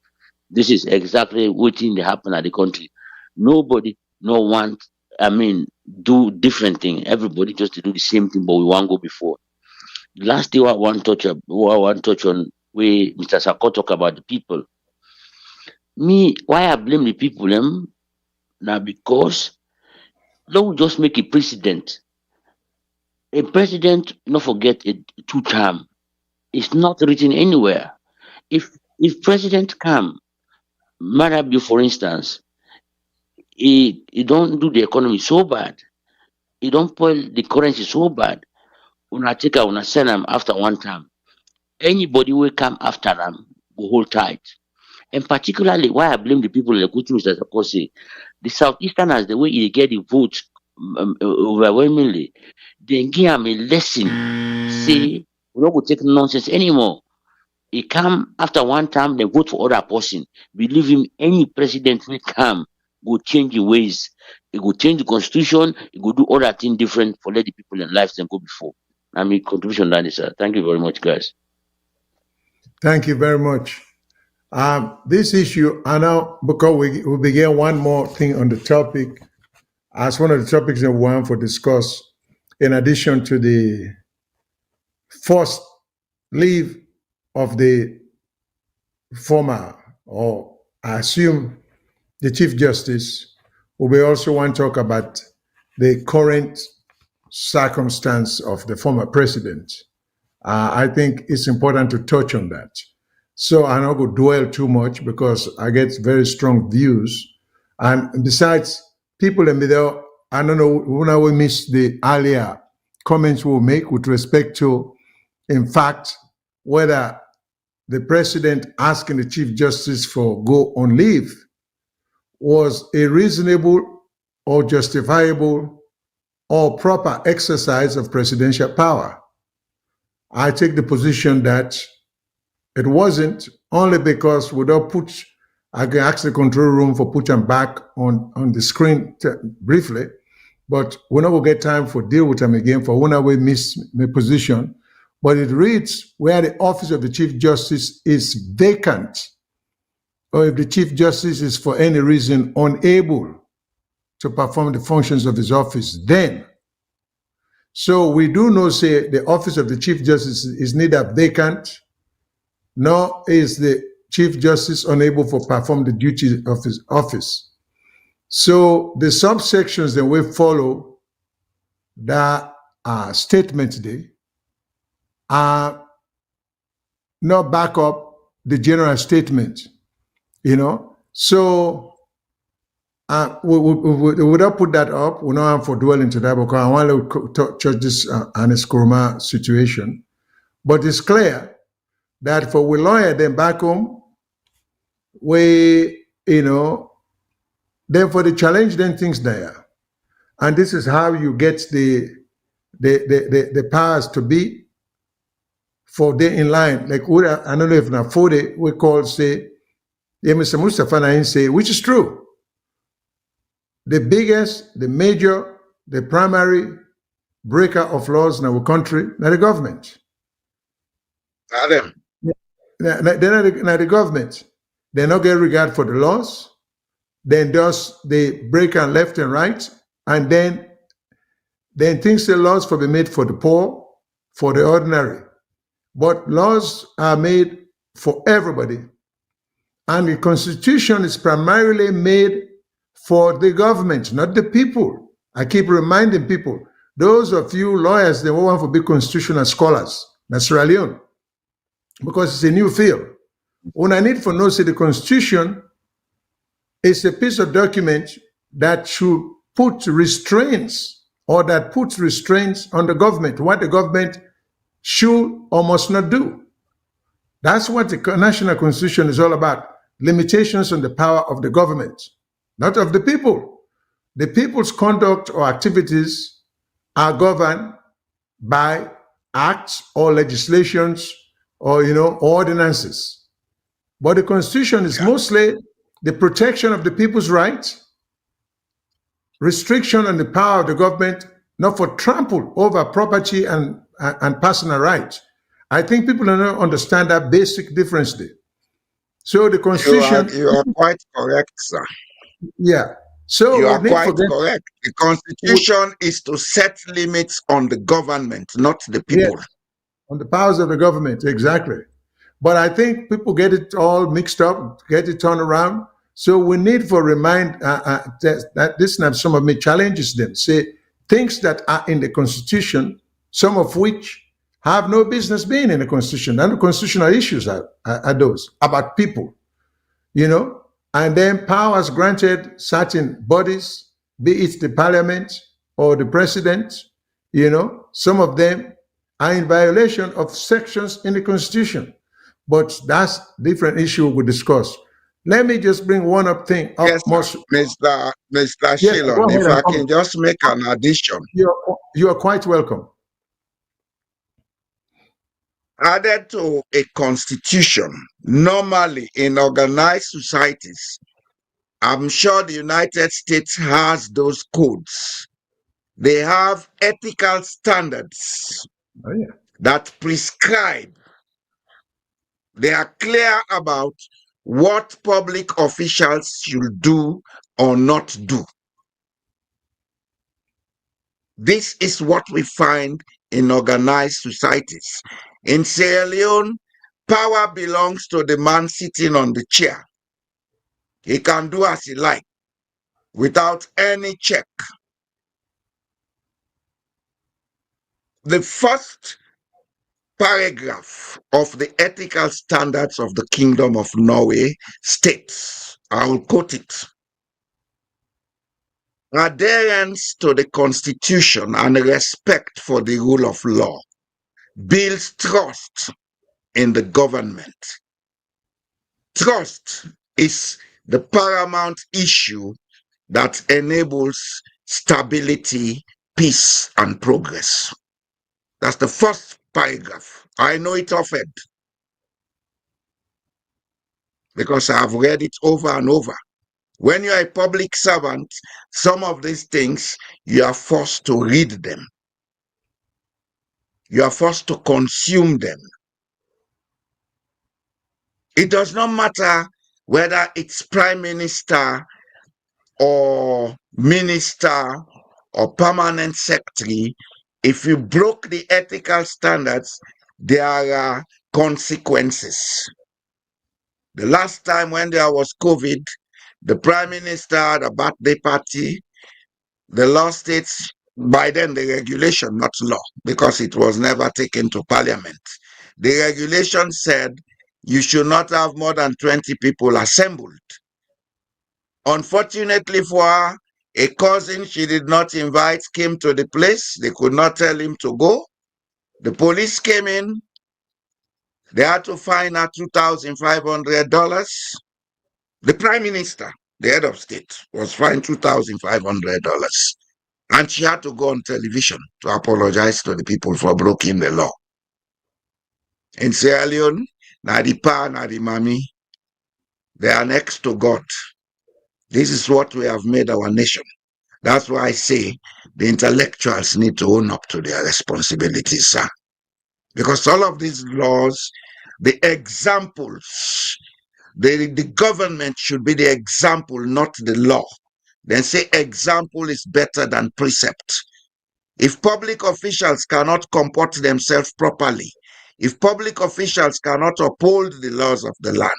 This is exactly what thing they happen at the country. Nobody no want do different thing. Everybody just to do the same thing, but we want go before. Last thing I want touch on where Mr. Sako talk about the people. Me, why I blame the people them now because don't just make a president. A president not forget a 2 term. It's not written anywhere. If president come, Marabio for instance, he don't do the economy so bad. He don't spoil the currency so bad. Una take her, una send them after 1 term. Anybody will come after them will hold tight. And particularly why I blame the people in the country, Mr. Sakosi, the Southeasterners, the way they get the vote overwhelmingly, they give them a lesson. Say, we don't go take nonsense anymore. He come after 1 term, they vote for other person. Believe him, any president will come, go change the ways. He go change the constitution, he go do other things different for let the people in lives and go before. I mean contribution that is sir. Thank you very much, guys. Thank you very much. This issue, I know, because we begin one more thing on the topic, as one of the topics that we want for discuss, in addition to the forced leave of the former, or I assume the Chief Justice, we also want to talk about the current circumstance of the former president. I think it's important to touch on that. So I'm not going to dwell too much because I get very strong views. And besides, people in the middle, I don't know when I will miss the earlier comments we'll make with respect to, in fact, whether the president asking the Chief Justice for go on leave was a reasonable or justifiable or proper exercise of presidential power. I take the position that it wasn't, only because we don't put, I can ask the control room for put them back on the screen briefly, but we never get time for deal with them again for when I will miss my position. But it reads where the office of the Chief Justice is vacant, or if the Chief Justice is for any reason unable to perform the functions of his office, then. So we do know, say, the office of the Chief Justice is neither vacant, nor is the Chief Justice unable to perform the duties of his office. So the subsections that we follow that statement there are not back up the general statement, you know. So we would not put that up. We don't have for dwell into that because I want to touch this Anis Kuruma situation. But it's clear that for we lawyer then back home, we, you know, then for the challenge then things there. And this is how you get the powers to be for they in line. Like I don't know if na 40 we call say, yeah, Mr. Mustafa Nain say, which is true. The biggest, the major, the primary breaker of laws in our country, not the government. Adam. They're not the government. They not get regard for the laws. Then thus they break on left and right, and then things the laws for be made for the poor, for the ordinary. But laws are made for everybody. And the Constitution is primarily made for the government, not the people. I keep reminding people, those of you lawyers, they want to be constitutional scholars. That's Sierra Leone, because it's a new field. When I need for know, say the Constitution is a piece of document that should put restraints, or that puts restraints on the government, what the government should or must not do. That's what the national constitution is all about. Limitations on the power of the government, not of the people. The people's conduct or activities are governed by acts or legislations or, you know, ordinances. But the constitution is mostly the protection of the people's rights, restriction on the power of the government, not for trample over property and personal rights. I think people don't understand that basic difference there. So the Constitution. You are quite correct, sir. Yeah. So you are quite correct. The Constitution is to set limits on the government, not the people. Yes, on the powers of the government, exactly. But I think people get it all mixed up, get it turned around. So we need to remind that this and some of me challenges them. Say things that are in the Constitution, some of which have no business being in the Constitution. And the constitutional issues are those about people, you know. And then powers granted certain bodies, be it the parliament or the president, you know, some of them are in violation of sections in the Constitution. But that's different issue we discuss. Let me just bring one up thing up. Yes, Mr. Shillon, if I can just make an addition. You are quite welcome. Added to a constitution, normally in organized societies, I'm sure the United States has those codes. They have ethical standards that prescribe. They are clear about what public officials should do or not do. This is what we find in organized societies. In Sierra Leone, power belongs to the man sitting on the chair. He can do as he likes without any check. The first paragraph of the ethical standards of the Kingdom of Norway states, I will quote it: adherence to the Constitution and respect for the rule of law builds trust in the government. Trust is the paramount issue that enables stability, peace, and progress. That's the first paragraph. I know it often because I've read it over and over. When you are a public servant, some of these things, you are forced to read them. You are forced to consume them. It does not matter whether it's prime minister or minister or permanent secretary. If you broke the ethical standards, there are consequences. The last time when there was COVID, the prime minister had a birthday party. The law states, by then the regulation, not law, because it was never taken to parliament. The regulation said you should not have more than 20 people assembled. Unfortunately for her, a cousin she did not invite came to the place. They could not tell him to go. The police came in. They had to fine her $2,500. The prime minister, the head of state, was fined $2,500. And she had to go on television to apologize to the people for breaking the law. In Sierra Leone, na the pa, na the mommy, they are next to God. This is what we have made our nation. That's why I say the intellectuals need to own up to their responsibilities, sir. Because all of these laws, the examples, the government should be the example, not the law. Then say example is better than precept. If public officials cannot comport themselves properly, if public officials cannot uphold the laws of the land,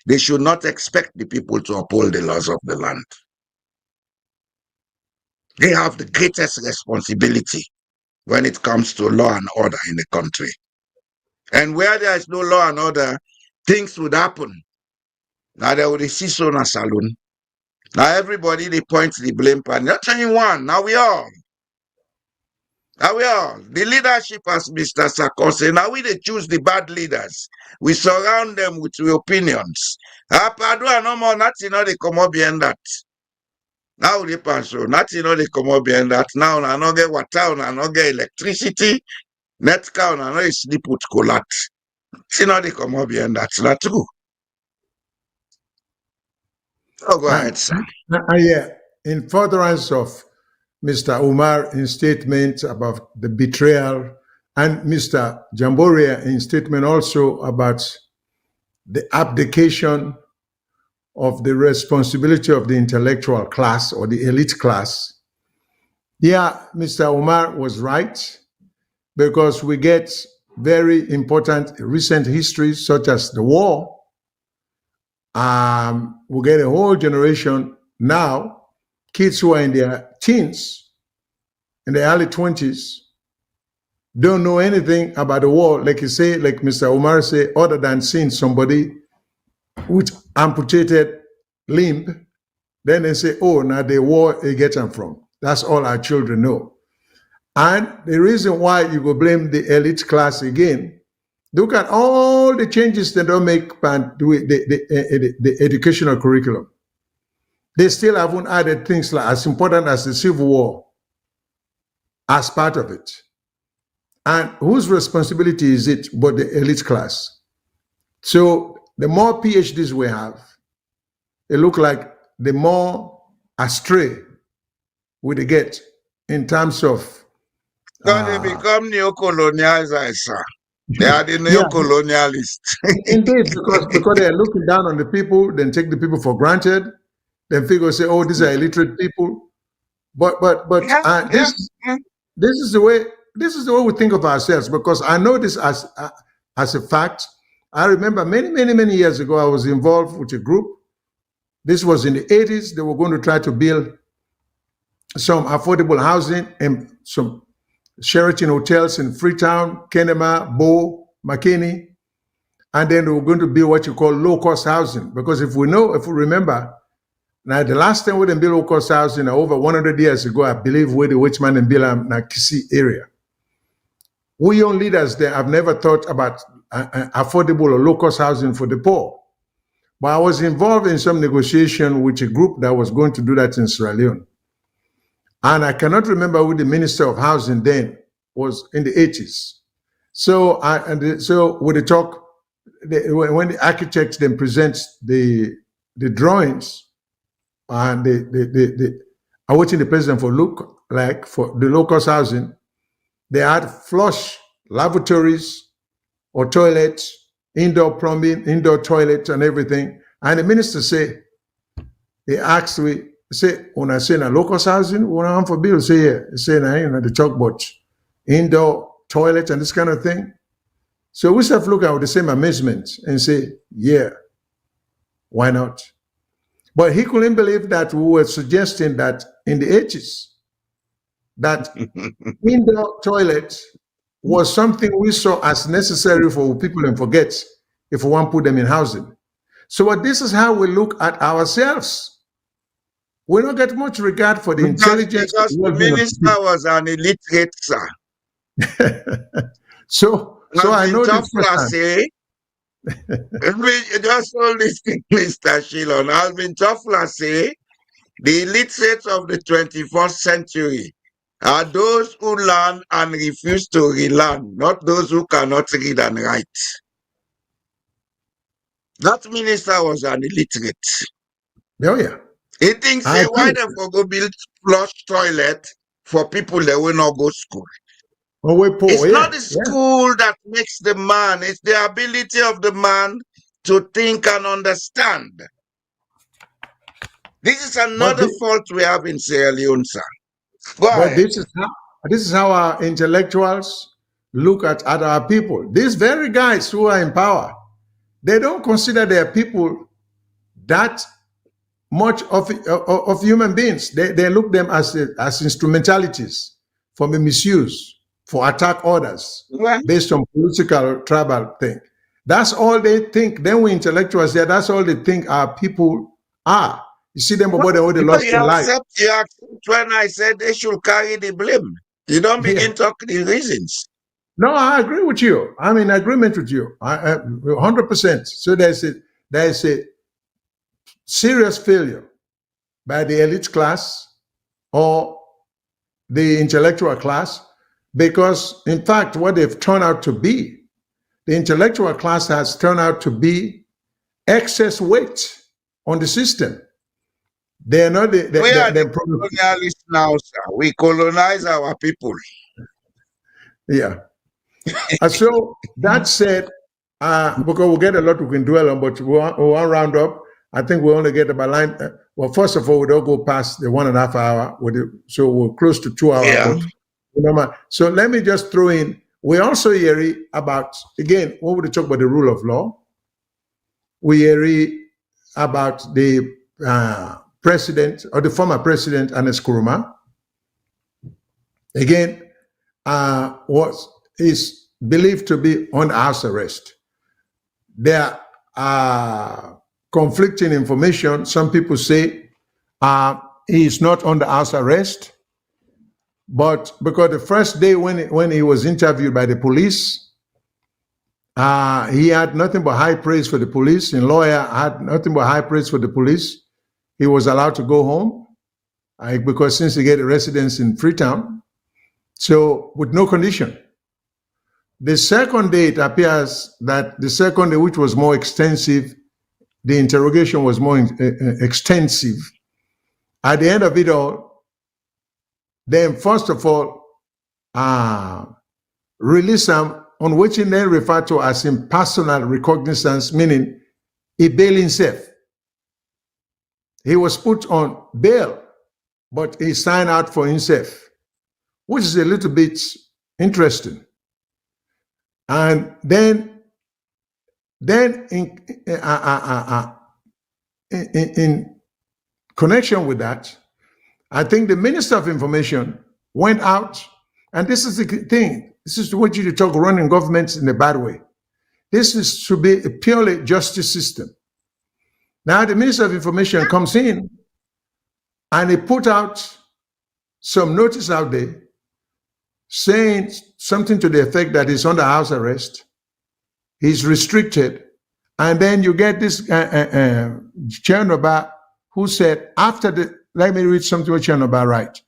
they should not expect the people to uphold the laws of the land. They have the greatest responsibility when it comes to law and order in the country. And where there is no law and order, things would happen. Now there would be on a saloon. Now everybody, they point the blame pan. Not anyone, now we all. Now we all. The leadership, as Mr. Sako said, now we they choose the bad leaders. We surround them with your opinions. Padua no more, nothing they come up behind that. Now they pass so nothing they come up behind that. Now I no get water, I no get electricity. Net count, I know sleep with collapse. See now they come up behind that. That's true. Oh, go ahead, sir. Yeah, in furtherance of Mr. Umar's statement about the betrayal and Mr. Jamboria in statement also about the abdication of the responsibility of the intellectual class or the elite class. Yeah, Mr. Umar was right, because we get very important recent histories such as the war. We get a whole generation now, kids who are in their teens, in the early 20s, don't know anything about the war, like you say, like Mr. Umar say, other than seeing somebody with amputated limb, then they say, oh, now the war they get them from. That's all our children know. And the reason why you go blame the elite class again, look at all the changes they don't make the educational curriculum. They still haven't added things like as important as the Civil War as part of it. And whose responsibility is it but the elite class? So the more PhDs we have, it look like the more astray we get in terms of So they become neo-colonials, sir. They are the neo-colonialists. Indeed, because they are looking down on the people, then take the people for granted, then figure say, oh, these are illiterate people. But this is the way we think of ourselves, because I know this as a fact. I remember many years ago, I was involved with a group. This was in the 80s. They were going to try to build some affordable housing and some Sheraton hotels in Freetown, Kenema, Bo, McKinney, and then they were going to build what you call low-cost housing. Because if we remember, now the last time we didn't build low-cost housing over 100 years ago, I believe, with the Richmond and Bill na Kisi area. We young leaders there have never thought about affordable or low-cost housing for the poor. But I was involved in some negotiation with a group that was going to do that in Sierra Leone. And I cannot remember who the Minister of Housing then was in the 80s. So with the talk, when the architects then presents the drawings and are waiting the president for look like for the low-cost housing, they had flush lavatories or toilets, indoor plumbing, indoor toilets, and everything. And the minister he asked me, when I say na local housing, when I'm for bill, say yeah. He say na the talk about indoor toilets and this kind of thing. So we start looking with the same amazement and say, yeah, why not? But he couldn't believe that we were suggesting that in the 80s, that indoor toilets was something we saw as necessary for people and forget if we want to put them in housing. So this is how we look at ourselves. We don't get much regard for the intelligence. Because the minister was an illiterate, sir. so I know this. Just hold this thing, Mr. Shilon. Alvin Toffler say the illiterates of the 21st century are those who learn and refuse to relearn, not those who cannot read and write. That minister was an illiterate. Oh, yeah. He thinks, why they go build flush toilet for people that will not go school? It's not the school that makes the man, it's the ability of the man to think and understand. This is another fault we have in Sierra Leone, sir. But this is how our intellectuals look at our people. These very guys who are in power, they don't consider their people that much of human beings. They look them as instrumentalities for the misuse, for attack orders, based on political tribal thing. That's all they think. Then we intellectuals there, that's all they think our people are. You see them about they lost their life. You accept when I said they should carry the blame. You don't begin talking the reasons. No, I agree with you. I'm in agreement with you. 100%. So there's a serious failure by the elite class or the intellectual class, because in fact, what they've turned out to be, the intellectual class has turned out to be excess weight on the system. They're not we are the colonialists now, sir. We colonize our people. Yeah. So that said, because we'll get a lot we can dwell on, but we'll round up. I think we only get about line. Well, first of all, we don't go past the 1.5 hour. So we're close to 2 hours. Yeah. But, so let me just throw in. We also hear about, again, when we talk about the rule of law, we hear about the president or the former president, Anes Kuruma. Again, is believed to be on house arrest. There are conflicting information. Some people say he is not under house arrest, but because the first day when he was interviewed by the police, he had nothing but high praise for the police. And lawyer had nothing but high praise for the police. He was allowed to go home because since he get a residence in Freetown, so with no condition. The second day, it appears that the second day, which was more extensive, the interrogation was more extensive. At the end of it all, then first of all, release him on which he then referred to as impersonal recognizance, meaning he bailed himself. He was put on bail, but he signed out for himself, which is a little bit interesting. And then in connection with that, I think the Minister of Information went out, and this is the thing. This is what you talk running governments in a bad way. This is to be a purely justice system. Now the Minister of Information comes in and he put out some notice out there saying something to the effect that he's under house arrest, he's restricted, and then you get this Chernobyl who said after the, let me read something what Chernobyl write.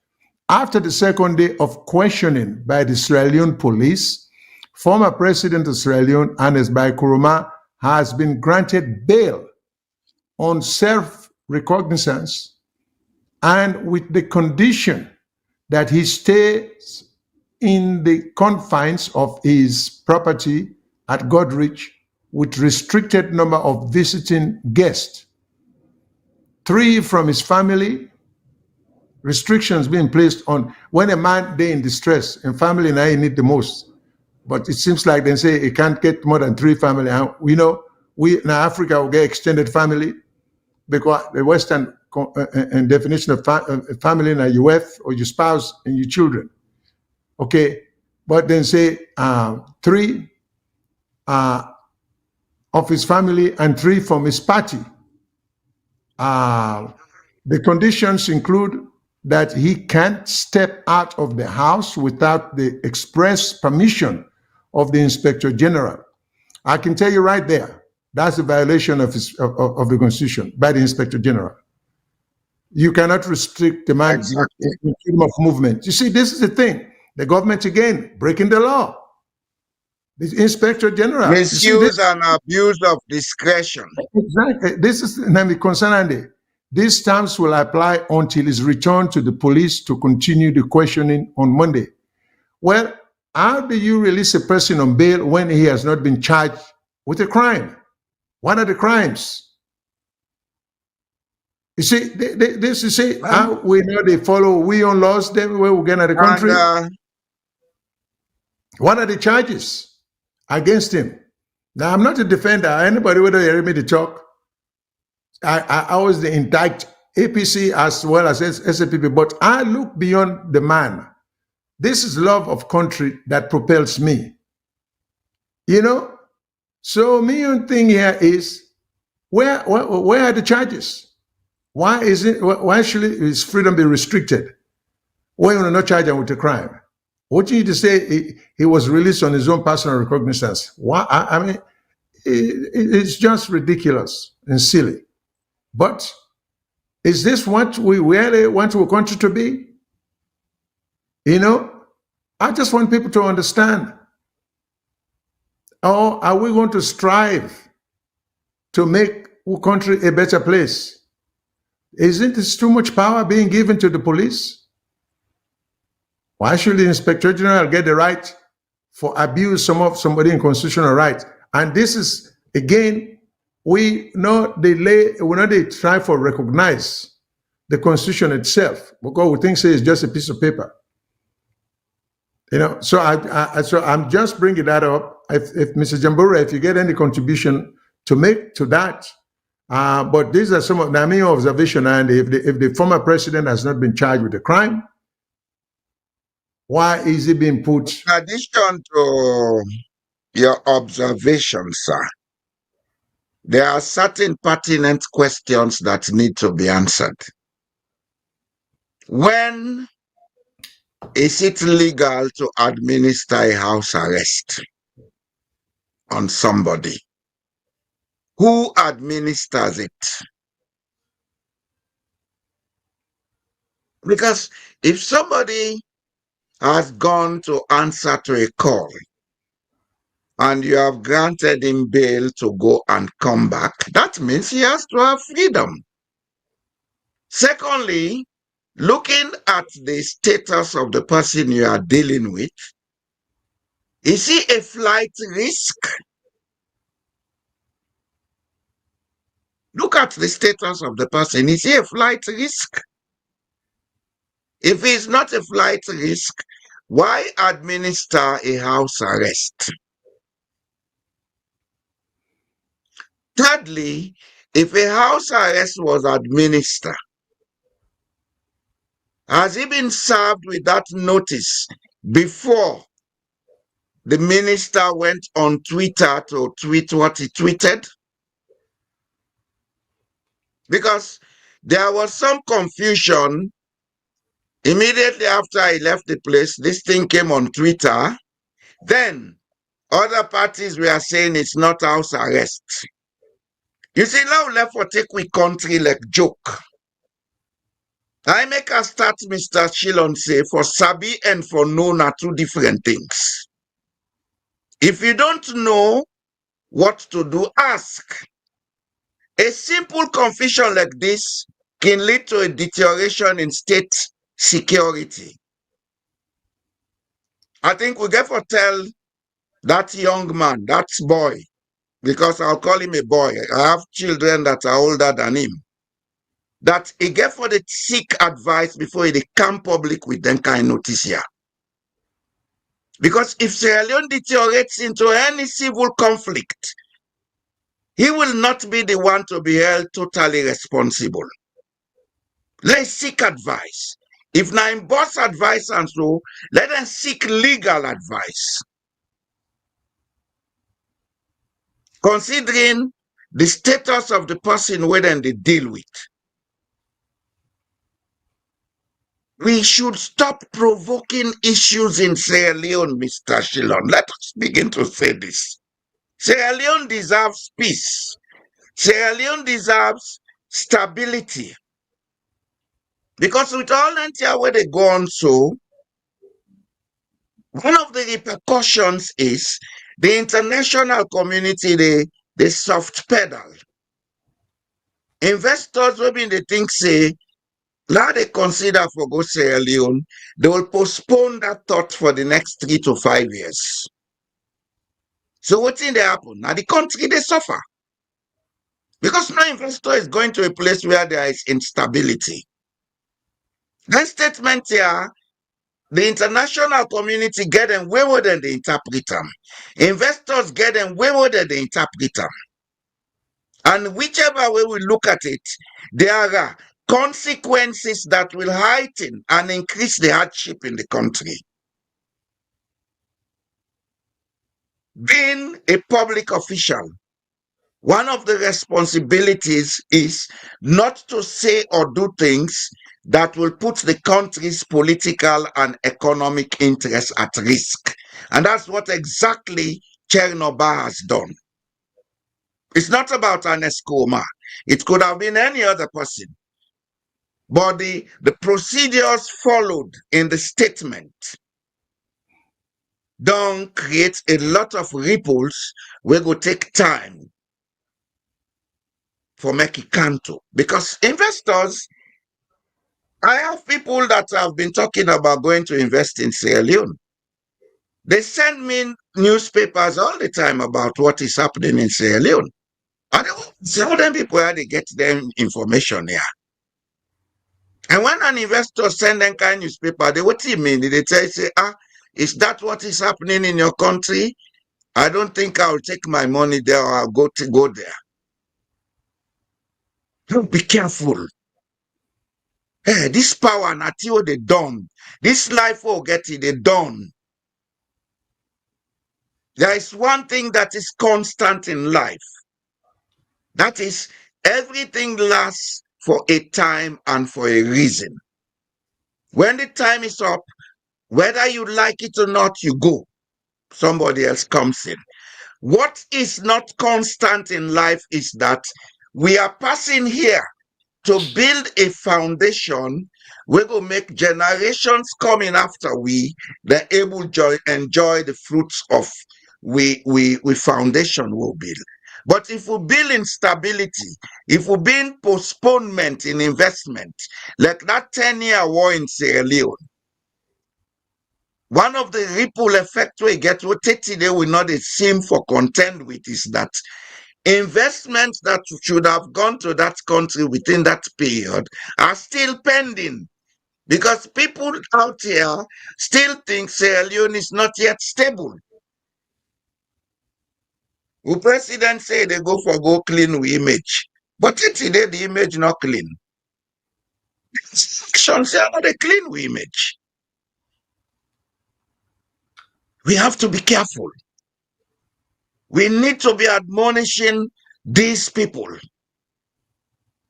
After the second day of questioning by the Sierra Leone police, former President of Sierra Leone, Ernest Bai Koroma, has been granted bail on self-recognizance and with the condition that he stays in the confines of his property at Godrich with restricted number of visiting guests. 3 from his family, restrictions being placed on when a man they in distress and family now need the most. But it seems like they say it can't get more than 3 family. And we know we in Africa will get extended family because the Western definition of family in your wife or your spouse and your children. Okay, but then say 3 of his family and 3 from his party. The conditions include that he can't step out of the house without the express permission of the Inspector General. I can tell you right there, that's a violation of the Constitution by the Inspector General. You cannot restrict the man's freedom of movement. You see, this is the thing. The government, again, breaking the law. The Inspector General. Misuse and abuse of discretion. Exactly. This is the concern. These terms will apply until his return to the police to continue the questioning on Monday. Well, how do you release a person on bail when he has not been charged with a crime? What are the crimes? You see, this you see how we know they follow we own laws everywhere we get in the country. What are the charges against him? Now, I'm not a defender. Anybody, whether you hear me to talk, I always indict APC as well as SAPP, but I look beyond the man. This is love of country that propels me. You know? So main thing here is where are the charges? Why should his freedom be restricted? Why you not charge him with a crime? What you need to say he was released on his own personal recognizance? Why? I mean, it's just ridiculous and silly. But is this what we really want our country to be? You know, I just want people to understand. Or are we going to strive to make our country a better place? Isn't this too much power being given to the police? Why should the Inspector General get the right for abuse somebody in constitutional right? And this is, again, we know they try for recognize the Constitution itself because we think it's just a piece of paper. You know, so I'm just bringing that up. If Mr. Jambura, if you get any contribution to make to that, but these are some of the main observation. And if the former president has not been charged with a crime, why is he being put? In addition to your observations, sir, there are certain pertinent questions that need to be answered. When is it legal to administer a house arrest on somebody? Who administers it? Because if somebody has gone to answer to a call and you have granted him bail to go and come back, that means he has to have freedom. Secondly, looking at the status of the person you are dealing with, is he a flight risk? Look at the status of the person. Is he a flight risk? If he is not a flight risk, why administer a house arrest? Thirdly, if a house arrest was administered, has he been served with that notice before the minister went on Twitter to tweet what he tweeted? Because there was some confusion immediately after I left the place. This thing came on Twitter. Then other parties were saying it's not house arrest. You see, now left for take we country like joke. I make a start, Mr. Shillon say, for Sabi and for know are two different things. If you don't know what to do, ask. A simple confusion like this can lead to a deterioration in state security. I think we get to tell that young man, that boy, because I'll call him a boy. I have children that are older than him. That he get for the seek advice before he come public with them kind notice here. Because if Sierra Leone deteriorates into any civil conflict, he will not be the one to be held totally responsible. Let's seek advice. If na boss advice and so, let them seek legal advice. Considering the status of the person where they deal with. We should stop provoking issues in Sierra Leone, Mr. Shillon. Let us begin to say this. Sierra Leone deserves peace. Sierra Leone deserves stability. Because with all that where they go on so, one of the repercussions is the international community, they soft pedal. Investors will be in the think say, now they consider for go Sierra Leone, they will postpone that thought for the next 3 to 5 years. So what's in the happen? Now the country they suffer. Because no investor is going to a place where there is instability. That statement here, the international community get them wayward and they interpret them. Investors get them wayward and they interpret them. And whichever way we look at it, there are consequences that will heighten and increase the hardship in the country. Being a public official, one of the responsibilities is not to say or do things that will put the country's political and economic interests at risk. And that's what exactly Chernobyl has done. It's not about an Escoma. It could have been any other person. But the procedures followed in the statement don't create a lot of ripples. We go take time for Mexicanto. Because investors, I have people that have been talking about going to invest in Sierra Leone. They send me newspapers all the time about what is happening in Sierra Leone. And some of them people where they get them information here. And when an investor send them kind of newspaper, they what do you mean? They tell you, say, is that what is happening in your country? I don't think I'll take my money there or I'll go there. Don't be careful. Hey, this power until they done. This life will get it, they done. There is one thing that is constant in life. That is, everything lasts for a time and for a reason. When the time is up, whether you like it or not, you go. Somebody else comes in. What is not constant in life is that we are passing here to build a foundation. We will make generations coming after we they're able to enjoy the fruits of we foundation will build. But if we build instability, if we build postponement in investment, like that 10-year war in Sierra Leone, one of the ripple effects we get what today we not seem for contend with is that investments that should have gone to that country within that period are still pending because people out here still think Sierra Leone is not yet stable. The president say they go clean we image, but today the image not clean. Actions are not a clean we image. We have to be careful. We need to be admonishing these people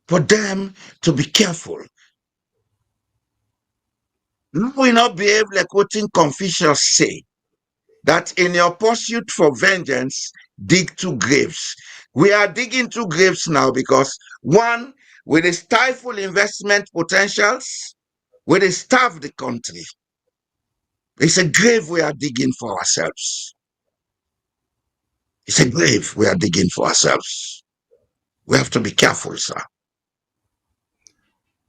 for them to be careful. We will not behave like what Confucius say, that in your pursuit for vengeance, dig two graves. We are digging two graves now because one, with the stifle investment potentials, with the starve the country. It's a grave we are digging for ourselves. It's a grave we are digging for ourselves. We have to be careful, sir.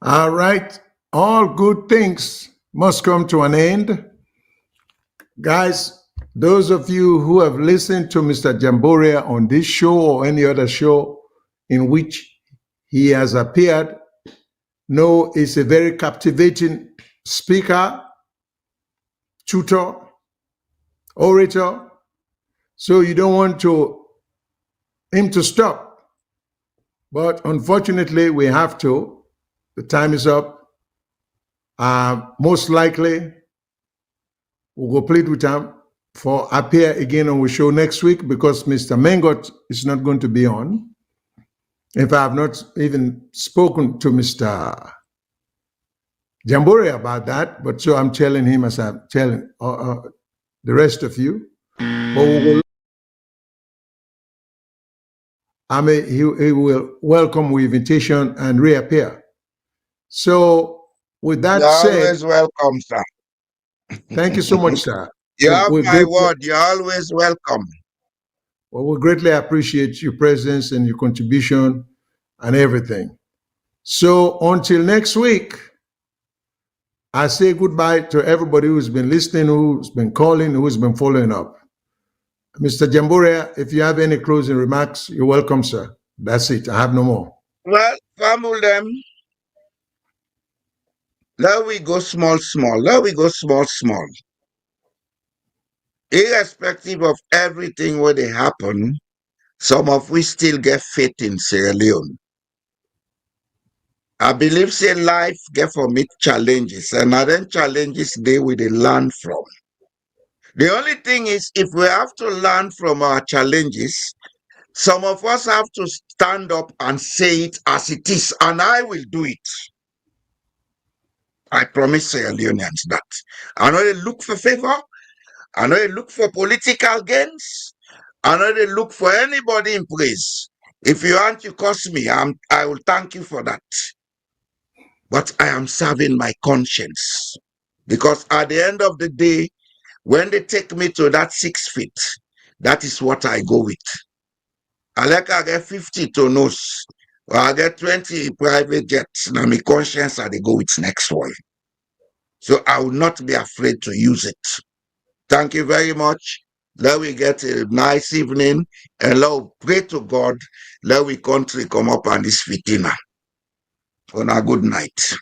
All right. All good things must come to an end. Guys, those of you who have listened to Mr. Jamboria on this show or any other show in which he has appeared know he's a very captivating speaker, tutor, orator. So you don't want him to stop. But unfortunately, we have to. The time is up. Most likely, we'll go plead with him for appear again on the show next week because Mr. Mengot is not going to be on. If I have not even spoken to Mr. Jamboree about that, but so I'm telling him as I'm telling the rest of you. But we will, he will welcome with invitation and reappear. So with that You're said, always welcome, sir. thank you so much, sir. You have We my word. You're always welcome. Well, we greatly appreciate your presence and your contribution and everything. So until next week, I say goodbye to everybody who's been listening, who's been calling, who's been following up. Mr. Jamborea, if you have any closing remarks, you're welcome, sir. That's it. I have no more. Well, family them. Let we go small, small. Let we go small, small. Irrespective of everything where they happen, some of we still get faith in Sierra Leone. I believe say life get for me challenges, and then challenges they will learn from. The only thing is, if we have to learn from our challenges, some of us have to stand up and say it as it is, and I will do it. I promise Sierra Leoneans that. I know they look for favor. I know they look for political gains. I know they look for anybody in praise. If you want to curse me, I will thank you for that. But I am serving my conscience. Because at the end of the day, when they take me to that 6 feet, that is what I go with. I like I get 50 to nose, or I get 20 private jets. Now my conscience I they go with next one. So I will not be afraid to use it. Thank you very much. Let we get a nice evening and let we pray to God. Let we country come up on this fitina. On a good night.